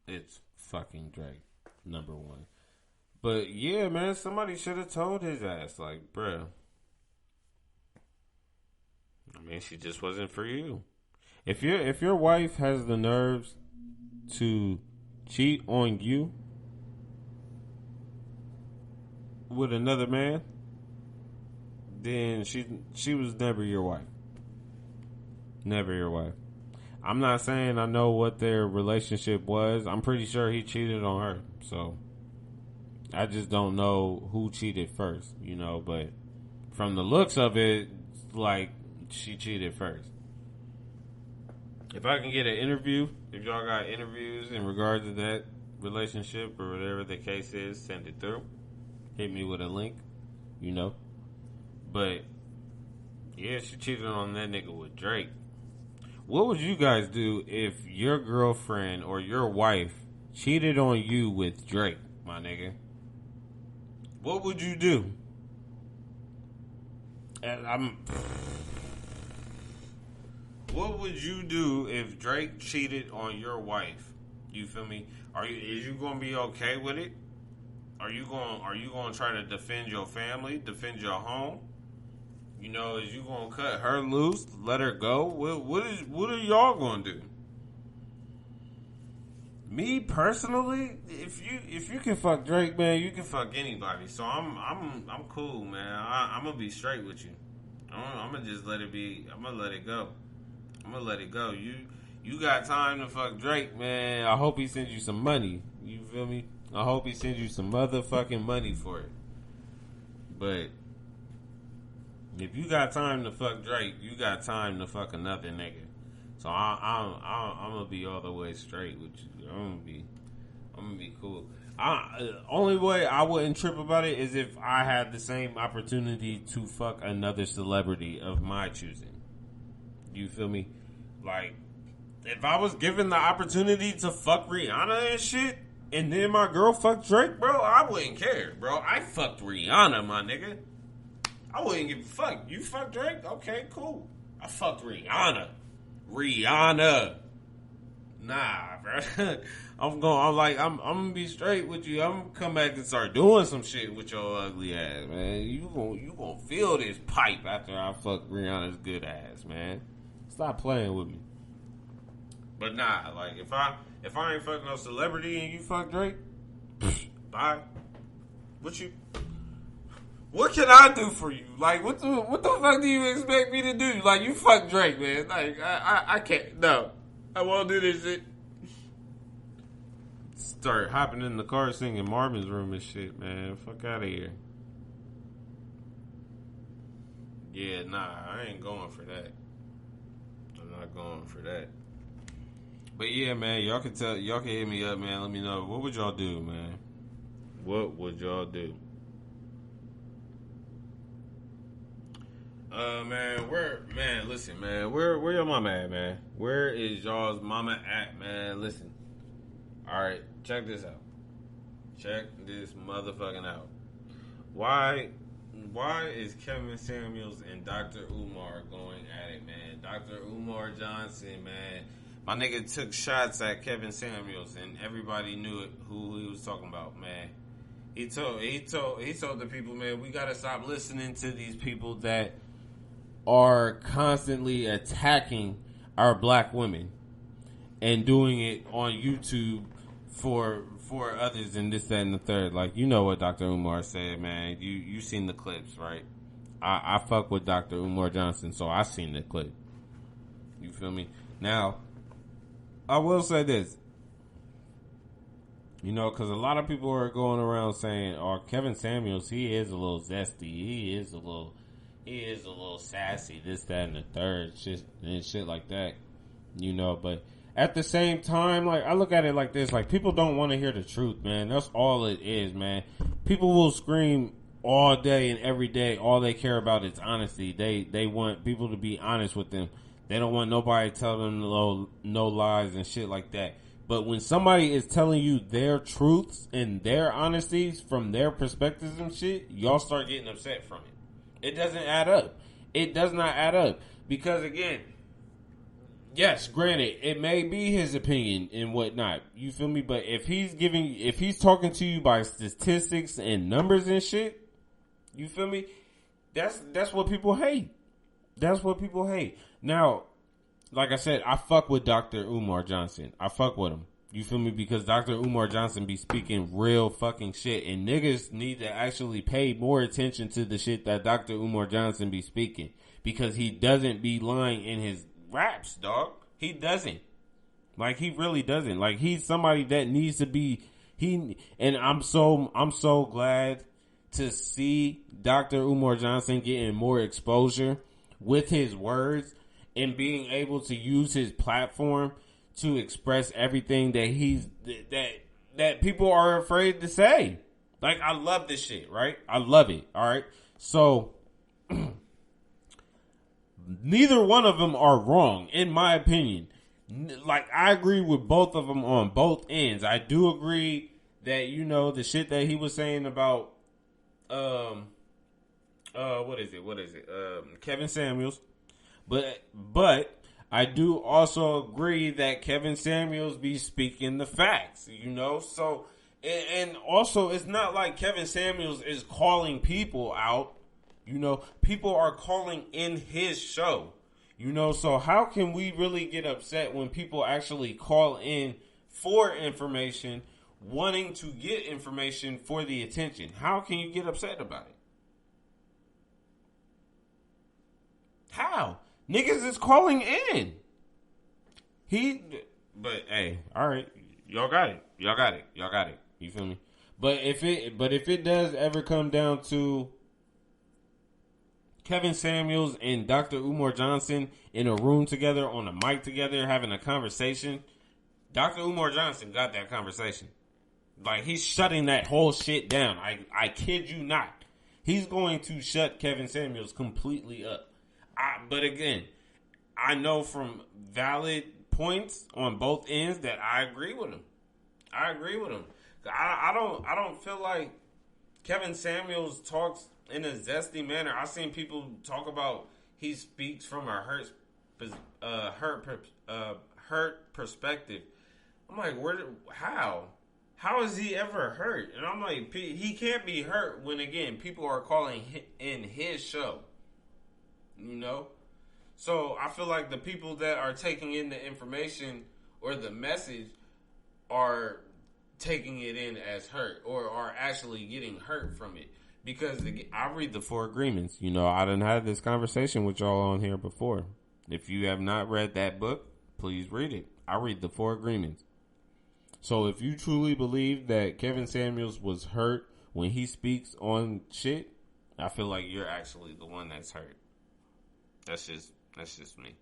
It's fucking Drake. Number one. But yeah, man, somebody should have told his ass, like, bruh. I mean, she just wasn't for you. If your wife has the nerves to cheat on you with another man, then she was never your wife. Never your wife. I'm not saying I know what their relationship was. I'm pretty sure he cheated on her. So I just don't know who cheated first, you know, but from the looks of it, like she cheated first. If I can get an interview, if y'all got interviews in regards to that relationship or whatever the case is, send it through. Hit me with a link, you know. But yeah, she cheated on that nigga with Drake. What would you guys do if your girlfriend or your wife cheated on you with Drake, my nigga? What would you do? And what would you do if Drake cheated on your wife? You feel me? Is you gonna be okay with it? Are you gonna try to defend your family, defend your home? You know, is you gonna cut her loose, let her go? What are y'all gonna do? Me personally, if you can fuck Drake, man, you can fuck anybody. So I'm cool, man. I'm gonna be straight with you. I'm gonna just let it be. I'm gonna let it go. I'm gonna let it go. You got time to fuck Drake, man. I hope he sends you some money. You feel me? I hope he sends you some motherfucking money for it. But if you got time to fuck Drake, you got time to fuck another nigga. So I'm gonna be all the way straight with you. I'm gonna be cool. Only way I wouldn't trip about it is if I had the same opportunity to fuck another celebrity of my choosing. You feel me? Like, if I was given the opportunity to fuck Rihanna and shit, and then my girl fucked Drake, bro, I wouldn't care, bro. I fucked Rihanna, my nigga. I wouldn't give a fuck. You fuck Drake? Okay, cool. I fucked Rihanna. Nah, bro. I'm gonna be straight with you. I'm gonna come back and start doing some shit with your ugly ass, man. You gonna feel this pipe after I fuck Rihanna's good ass, man. Stop playing with me. But nah, like if I ain't fucking no celebrity and you fuck Drake, bye. What can I do for you? Like, what the fuck do you expect me to do? Like, you fuck Drake, man. Like, I can't. No. I won't do this shit. Start hopping in the car singing Marvin's Room and shit, man. Fuck out of here. Yeah, nah, I ain't going for that. I'm not going for that. But yeah, man, y'all can hit me up, man. Let me know, what would y'all do, man? What would y'all do? Listen, man, where your mama at, man? Where is y'all's mama at, man? Listen. All right, check this out. Check this motherfucking out. Why is Kevin Samuels and Dr. Umar going at it, man? Dr. Umar Johnson, man. My nigga took shots at Kevin Samuels and everybody knew it, who he was talking about, man. He told the people, man, we gotta stop listening to these people that are constantly attacking our black women and doing it on YouTube for others and this, that, and the third. Like, you know what Dr. Umar said, man. You seen the clips, right? I fuck with Dr. Umar Johnson, so I seen the clip. You feel me? Now, I will say this. You know, because a lot of people are going around saying, "Oh, Kevin Samuels, he is a little zesty. He is a little sassy. This, that, and the third, shit like that." You know, but at the same time, like, I look at it like this: like, people don't want to hear the truth, man. That's all it is, man. People will scream all day and every day. All they care about is honesty. They want people to be honest with them. They don't want nobody to tell them no lies and shit like that. But when somebody is telling you their truths and their honesties from their perspectives and shit, y'all start getting upset from it. It doesn't add up. It does not add up. Because again, yes, granted, it may be his opinion and whatnot. You feel me? But if he's talking to you by statistics and numbers and shit, you feel me? That's what people hate. That's what people hate. Now, like I said, I fuck with Dr. Umar Johnson. I fuck with him. You feel me? Because Dr. Umar Johnson be speaking real fucking shit. And niggas need to actually pay more attention to the shit that Dr. Umar Johnson be speaking. Because he doesn't be lying in his raps, dog. He doesn't. Like, he really doesn't. Like, he's somebody that needs to be... And I'm so glad to see Dr. Umar Johnson getting more exposure with his words and being able to use his platform to express everything that that people are afraid to say. Like, I love this shit, right? I love it, all right? So, neither one of them are wrong, in my opinion. Like, I agree with both of them on both ends. I do agree that, you know, the shit that he was saying about, Kevin Samuels. But I do also agree that Kevin Samuels be speaking the facts, you know? So, and also it's not like Kevin Samuels is calling people out, you know? People are calling in his show, you know? So how can we really get upset when people actually call in for information, wanting to get information for the attention? How can you get upset about it? How? Niggas is calling in. But hey, all right, y'all got it. You feel me? But if it does ever come down to Kevin Samuels and Dr. Umar Johnson in a room together, on a mic together, having a conversation, Dr. Umar Johnson got that conversation. Like, he's shutting that whole shit down. I kid you not. He's going to shut Kevin Samuels completely up. But again, I know from valid points on both ends that I agree with him. I don't feel like Kevin Samuels talks in a zesty manner. I've seen people talk about he speaks from a hurt perspective. I'm like, how is he ever hurt? And I'm like, he can't be hurt when, again, people are calling in his show. You know? So I feel like the people that are taking in the information or the message are taking it in as hurt, or are actually getting hurt from it. Because I read the 4 Agreements. You know, I done had this conversation with y'all on here before. If you have not read that book, please read it. I read the 4 Agreements. So if you truly believe that Kevin Samuels was hurt when he speaks on shit, I feel like you're actually the one that's hurt. That's just me.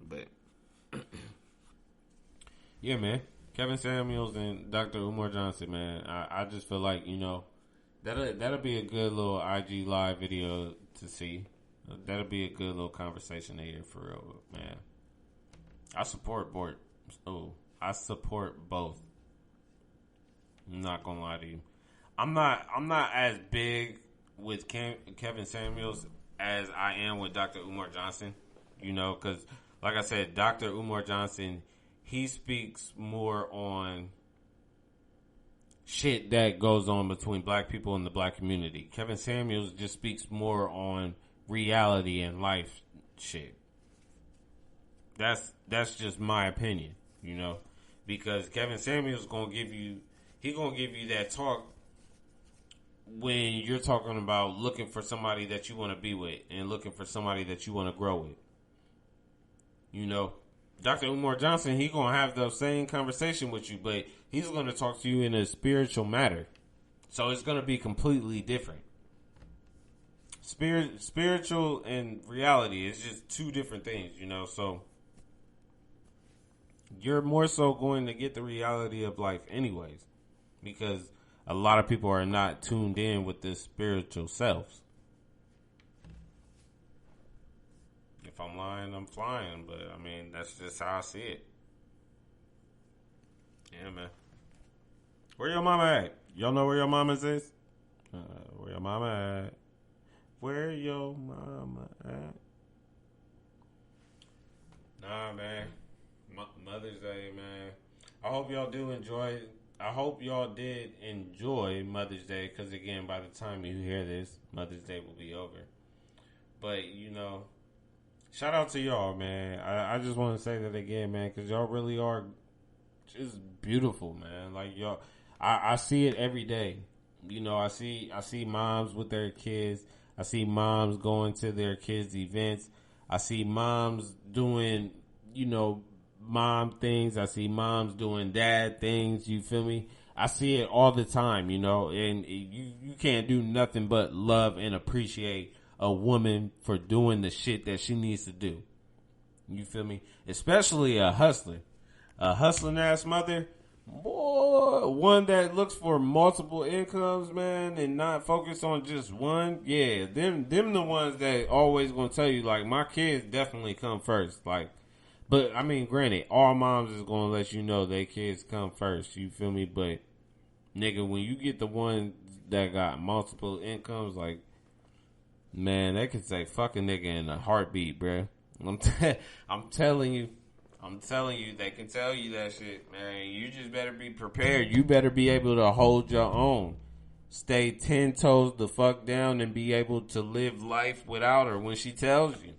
But Yeah, man. Kevin Samuels and Dr. Umar Johnson, man. I just feel like, that'll be a good little IG live video to see. That'll be a good little conversation to hear for real, man. I support both. I support both. I'm not gonna lie to you. I'm not as big with Kevin Samuels as I am with Dr. Umar Johnson. Because like I said, Dr. Umar Johnson, he speaks more on shit that goes on between black people and the black community. Kevin Samuels just speaks more on reality and life shit. That's just my opinion, because Kevin Samuels gonna give you that talk when you're talking about looking for somebody that you want to be with and looking for somebody that you want to grow with. Dr. Umar Johnson, he gonna have the same conversation with you, but he's gonna talk to you in a spiritual matter. So it's gonna be completely different. Spiritual and reality is just two different things, so you're more so going to get the reality of life anyways, because a lot of people are not tuned in with their spiritual selves. If I'm lying, I'm flying, but I mean, that's just how I see it. Yeah, man. Where your mama at? Y'all know where your mama's is? Where your mama at? Where your mama at? Nah, man. Mother's Day, man. I hope y'all did enjoy Mother's Day, because again, by the time you hear this, Mother's Day will be over. But, shout out to y'all, man. I just want to say that again, man, because y'all really are just beautiful, man. Like, y'all, I see it every day. I see moms with their kids. I see moms going to their kids' events. I see moms doing, mom things. I see moms doing dad things. You feel me? I see it all the time, and you can't do nothing but love and appreciate a woman for doing the shit that she needs to do. You feel me? Especially a hustler. A hustling ass mother. Boy, one that looks for multiple incomes, man, and not focus on just one. Yeah, them the ones that always gonna tell you, like, my kids definitely come first. Like, but I mean, granted, all moms is gonna let you know their kids come first. You feel me? But nigga, when you get the one that got multiple incomes, like, man, they can say fuck a nigga in a heartbeat, bruh. I'm telling you, they can tell you that shit, man. You just better be prepared. You better be able to hold your own. Stay 10 toes the fuck down and be able to live life without her when she tells you.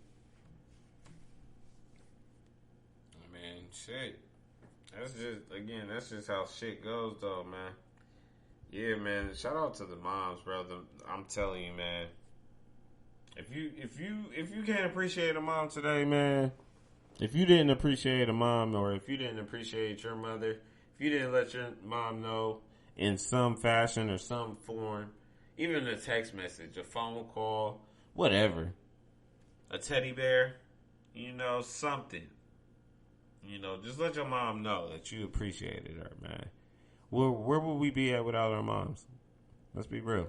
I mean, shit. That's just how shit goes, though, man. Yeah, man. Shout out to the moms, brother. I'm telling you, man. If you can't appreciate a mom today, man. If you didn't appreciate a mom, or if you didn't appreciate your mother, if you didn't let your mom know in some fashion or some form, even a text message, a phone call, whatever, a teddy bear, something, just let your mom know that you appreciated her, man. Where would we be at without our moms? Let's be real.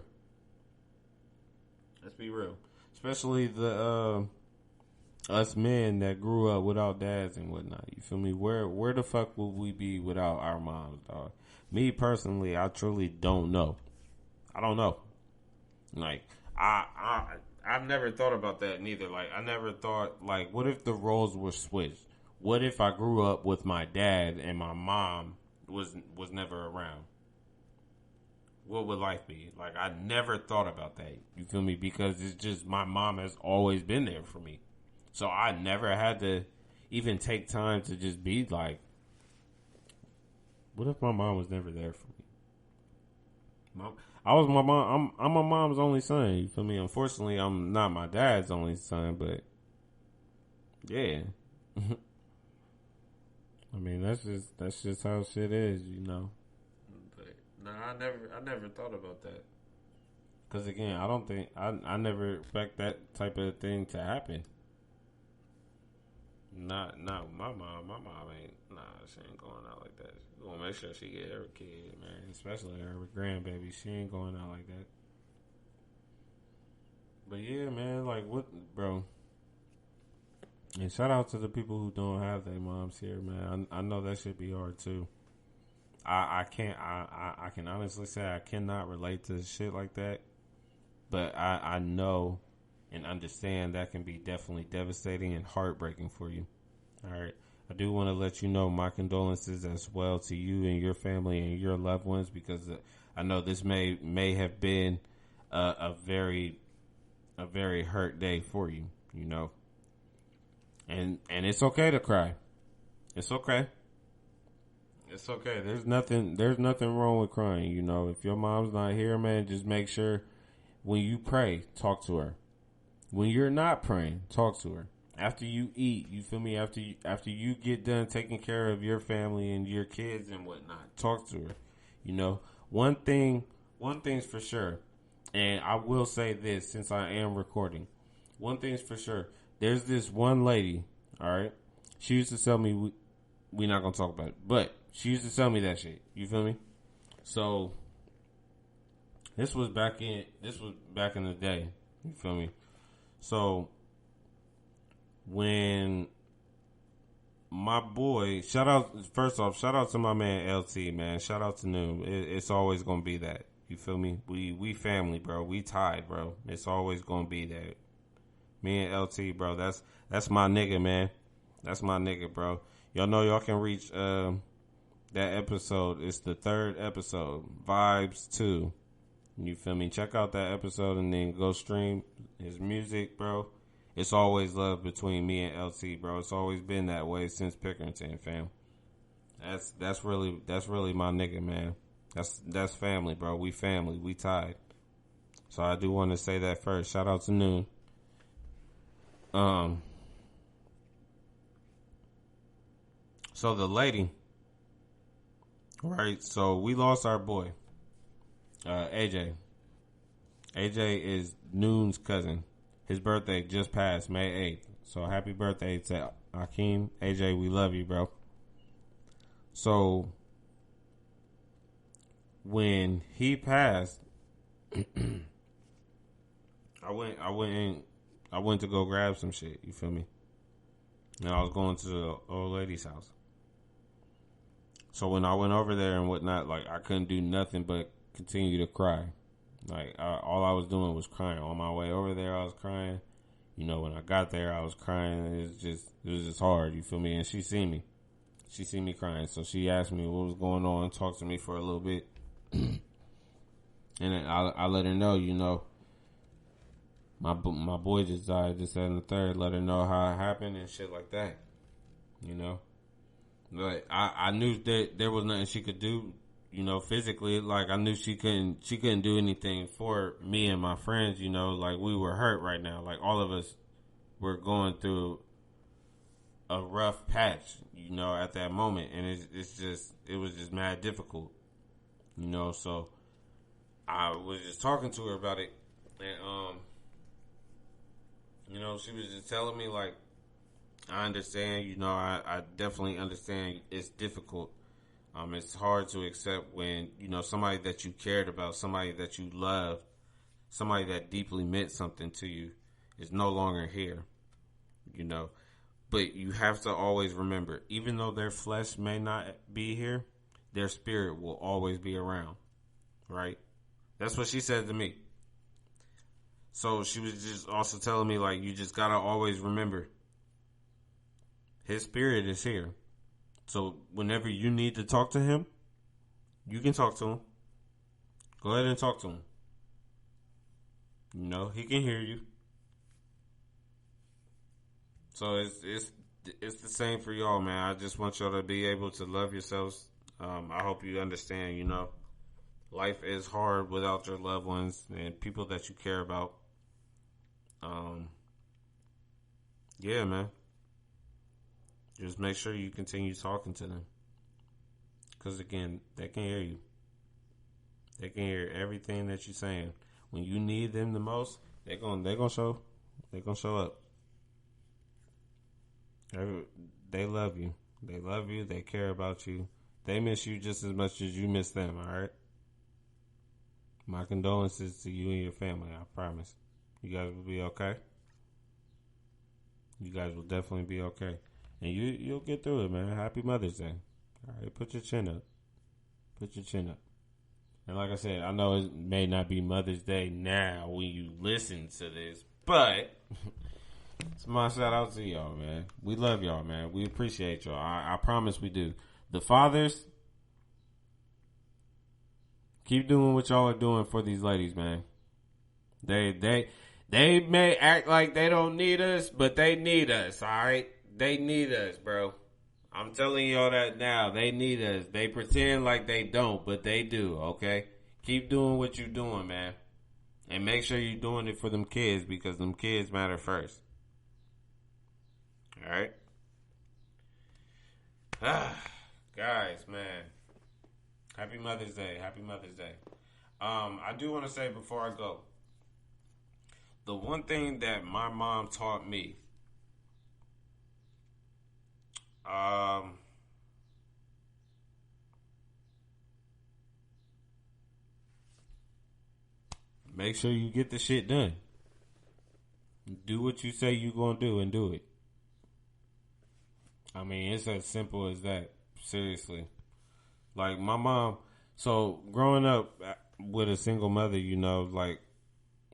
Especially the us men that grew up without dads and whatnot. You feel me? Where the fuck would we be without our moms, dog? Me personally, I truly don't know. I don't know. Like, I've never thought about that neither. Like, I never thought, like, what if the roles were switched? What if I grew up with my dad and my mom was never around? What would life be? Like, I never thought about that. You feel me? Because it's just, my mom has always been there for me. So I never had to even take time to just be like, what if my mom was never there for me? I'm my mom's only son. You feel me? Unfortunately, I'm not my dad's only son, but yeah. I mean, that's just how shit is, But no, I never thought about that. Because again, I don't think I never expect that type of thing to happen. Not my mom. My mom ain't she ain't going out like that. She gonna make sure she get her kid, man. Especially her grandbaby. She ain't going out like that. But yeah, man, like what, bro? And shout out to the people who don't have their moms here, man. I know that should be hard too. I can't. I can honestly say I cannot relate to shit like that. But I know and understand that can be definitely devastating and heartbreaking for you. All right. I do want to let you know my condolences as well to you and your family and your loved ones, because I know this may have been a very hurt day for you, you know. And it's okay to cry. It's okay. It's okay. There's nothing wrong with crying, you know. If your mom's not here, man, just make sure when you pray, talk to her. When you're not praying, talk to her. After you eat, you feel me? After you get done taking care of your family and your kids and whatnot, talk to her. You know, one thing's for sure, and I will say this since I am recording. One thing's for sure. There's this one lady, all right? She used to tell me, we're not going to talk about it, but she used to tell me that shit. You feel me? So, this was back in the day. You feel me? So, when my boy, first off, shout out to my man LT, man. Shout out to Noon. It's always going to be that. You feel me? We family, bro. We tied, bro. It's always going to be that. Me and LT, bro. That's my nigga, man. That's my nigga, bro. Y'all know y'all can reach that episode. It's the 3rd episode, Vibes 2. You feel me? Check out that episode and then go stream his music, bro. It's always love between me and LT, bro. It's always been that way since Pickerington, fam. That's really my nigga, man. That's family, bro. We family. We tied. So I do want to say that first. Shout out to Noon. So the lady, right? So we lost our boy, AJ. AJ is Noon's cousin. His birthday just passed, May 8th. So happy birthday to Akeem. AJ, we love you, bro. So when he passed, I went to go grab some shit, you feel me? And I was going to the old lady's house. So when I went over there and whatnot, like, I couldn't do nothing but continue to cry. Like, all I was doing was crying. On my way over there, I was crying. You know, when I got there, I was crying. It was just hard, you feel me? And she seen me. She seen me crying. So she asked me what was going on, talked to me for a little bit. And then I let her know, you know, my boy just died, this, that, and the third. Let her know how it happened and shit like that, you know. But I knew that there was nothing she could do, you know, physically. Like, I knew she couldn't do anything for me and my friends, you know. Like, we were hurt right now. Like, all of us were going through a rough patch, you know, at that moment. And it was just mad difficult, you know. So I was just talking to her about it, and you know, she was just telling me, like, I understand, you know, I definitely understand it's difficult. It's hard to accept when, you know, somebody that you cared about, somebody that you loved, somebody that deeply meant something to you is no longer here, you know. But you have to always remember, even though their flesh may not be here, their spirit will always be around, right? That's what she said to me. So she was just also telling me, like, you just gotta always remember, his spirit is here. So whenever you need to talk to him, you can talk to him. Go ahead and talk to him. You know, he can hear you. So it's the same for y'all, man. I just want y'all to be able to love yourselves. I hope you understand, you know, life is hard without your loved ones and people that you care about. Yeah, man. Just make sure you continue talking to them. Because, again, they can hear you. They can hear everything that you're saying. when you need them the most, they're gonna show up. They love you. They love you. They care about you. They miss you just as much as you miss them. All right. My condolences to you and your family. I promise. You guys will be okay. You guys will definitely be okay, and you'll get through it, man. Happy Mother's Day. All right, put your chin up. Put your chin up. And like I said, I know it may not be Mother's Day now when you listen to this, but it's my shout out to y'all, man. We love y'all, man. We appreciate y'all. I promise we do. The fathers, keep doing what y'all are doing for these ladies, man. They may act like they don't need us, but they need us, all right? They need us, bro. I'm telling y'all that now. They need us. They pretend like they don't, but they do, okay? Keep doing what you're doing, man. And make sure you're doing it for them kids, because them kids matter first. All right? Guys, man. Happy Mother's Day. Happy Mother's Day. I do want to say before I go, the one thing that my mom taught me, make sure you get the shit done. Do what you say you're going to do and do it. I mean, it's as simple as that. Seriously. Like, my mom, so growing up with a single mother, you know, like,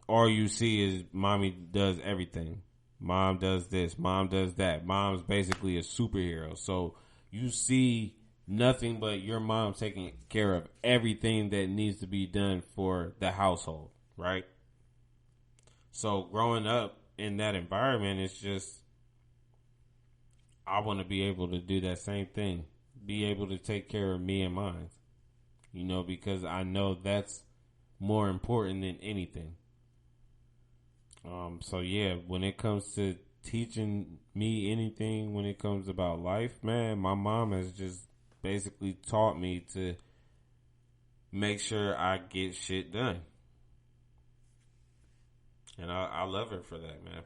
all you see is mommy does everything. Mom does this. Mom does that. Mom's basically a superhero. So you see nothing but your mom taking care of everything that needs to be done for the household, right? So growing up in that environment, it's just, I want to be able to do that same thing. Be able to take care of me and mine. You know, because I know that's more important than anything. So yeah, when it comes to teaching me anything, when it comes about life, man, my mom has just basically taught me to make sure I get shit done. And I love her for that, man.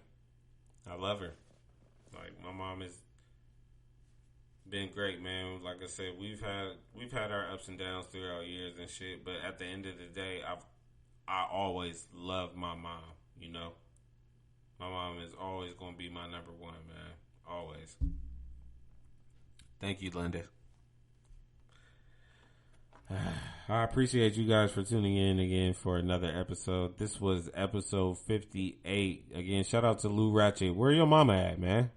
I love her. Like, my mom has been great, man. Like I said, we've had our ups and downs throughout years and shit, but at the end of the day, I always loved my mom, you know. My mom is always going to be my number one, man. Always. Thank you, Linda. I appreciate you guys for tuning in again for another episode. This was episode 58. Again, shout out to Lou Ratchet. Where your mama at, man?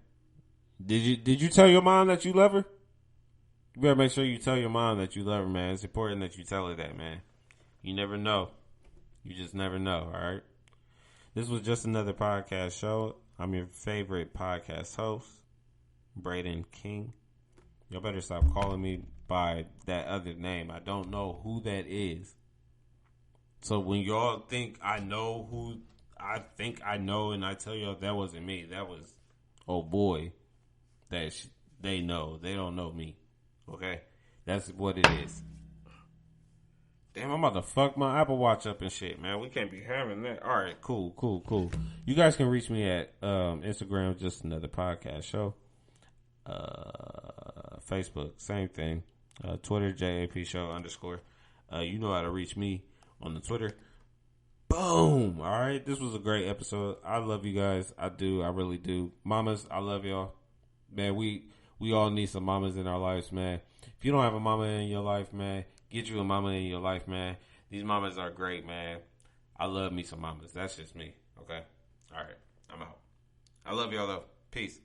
Did you tell your mom that you love her? You better make sure you tell your mom that you love her, man. It's important that you tell her that, man. You never know. You just never know, all right? This was just another podcast show. I'm your favorite podcast host, Braden King. Y'all better stop calling me by that other name. I don't know who that is. So when y'all think I know who I think I know, and I tell y'all that wasn't me, that was, oh boy, they know. They don't know me. Okay? That's what it is. Damn, I'm about to fuck my Apple Watch up and shit, man. We can't be having that. All right, cool. You guys can reach me at Instagram, just another podcast show. Facebook, same thing. Twitter, JAP show _. You know how to reach me on the Twitter. Boom. All right, this was a great episode. I love you guys. I do. I really do. Mamas, I love y'all. Man, we all need some mamas in our lives, man. If you don't have a mama in your life, man, get you a mama in your life, man. These mamas are great, man. I love me some mamas. That's just me. Okay? All right. I'm out. I love y'all, though. Peace.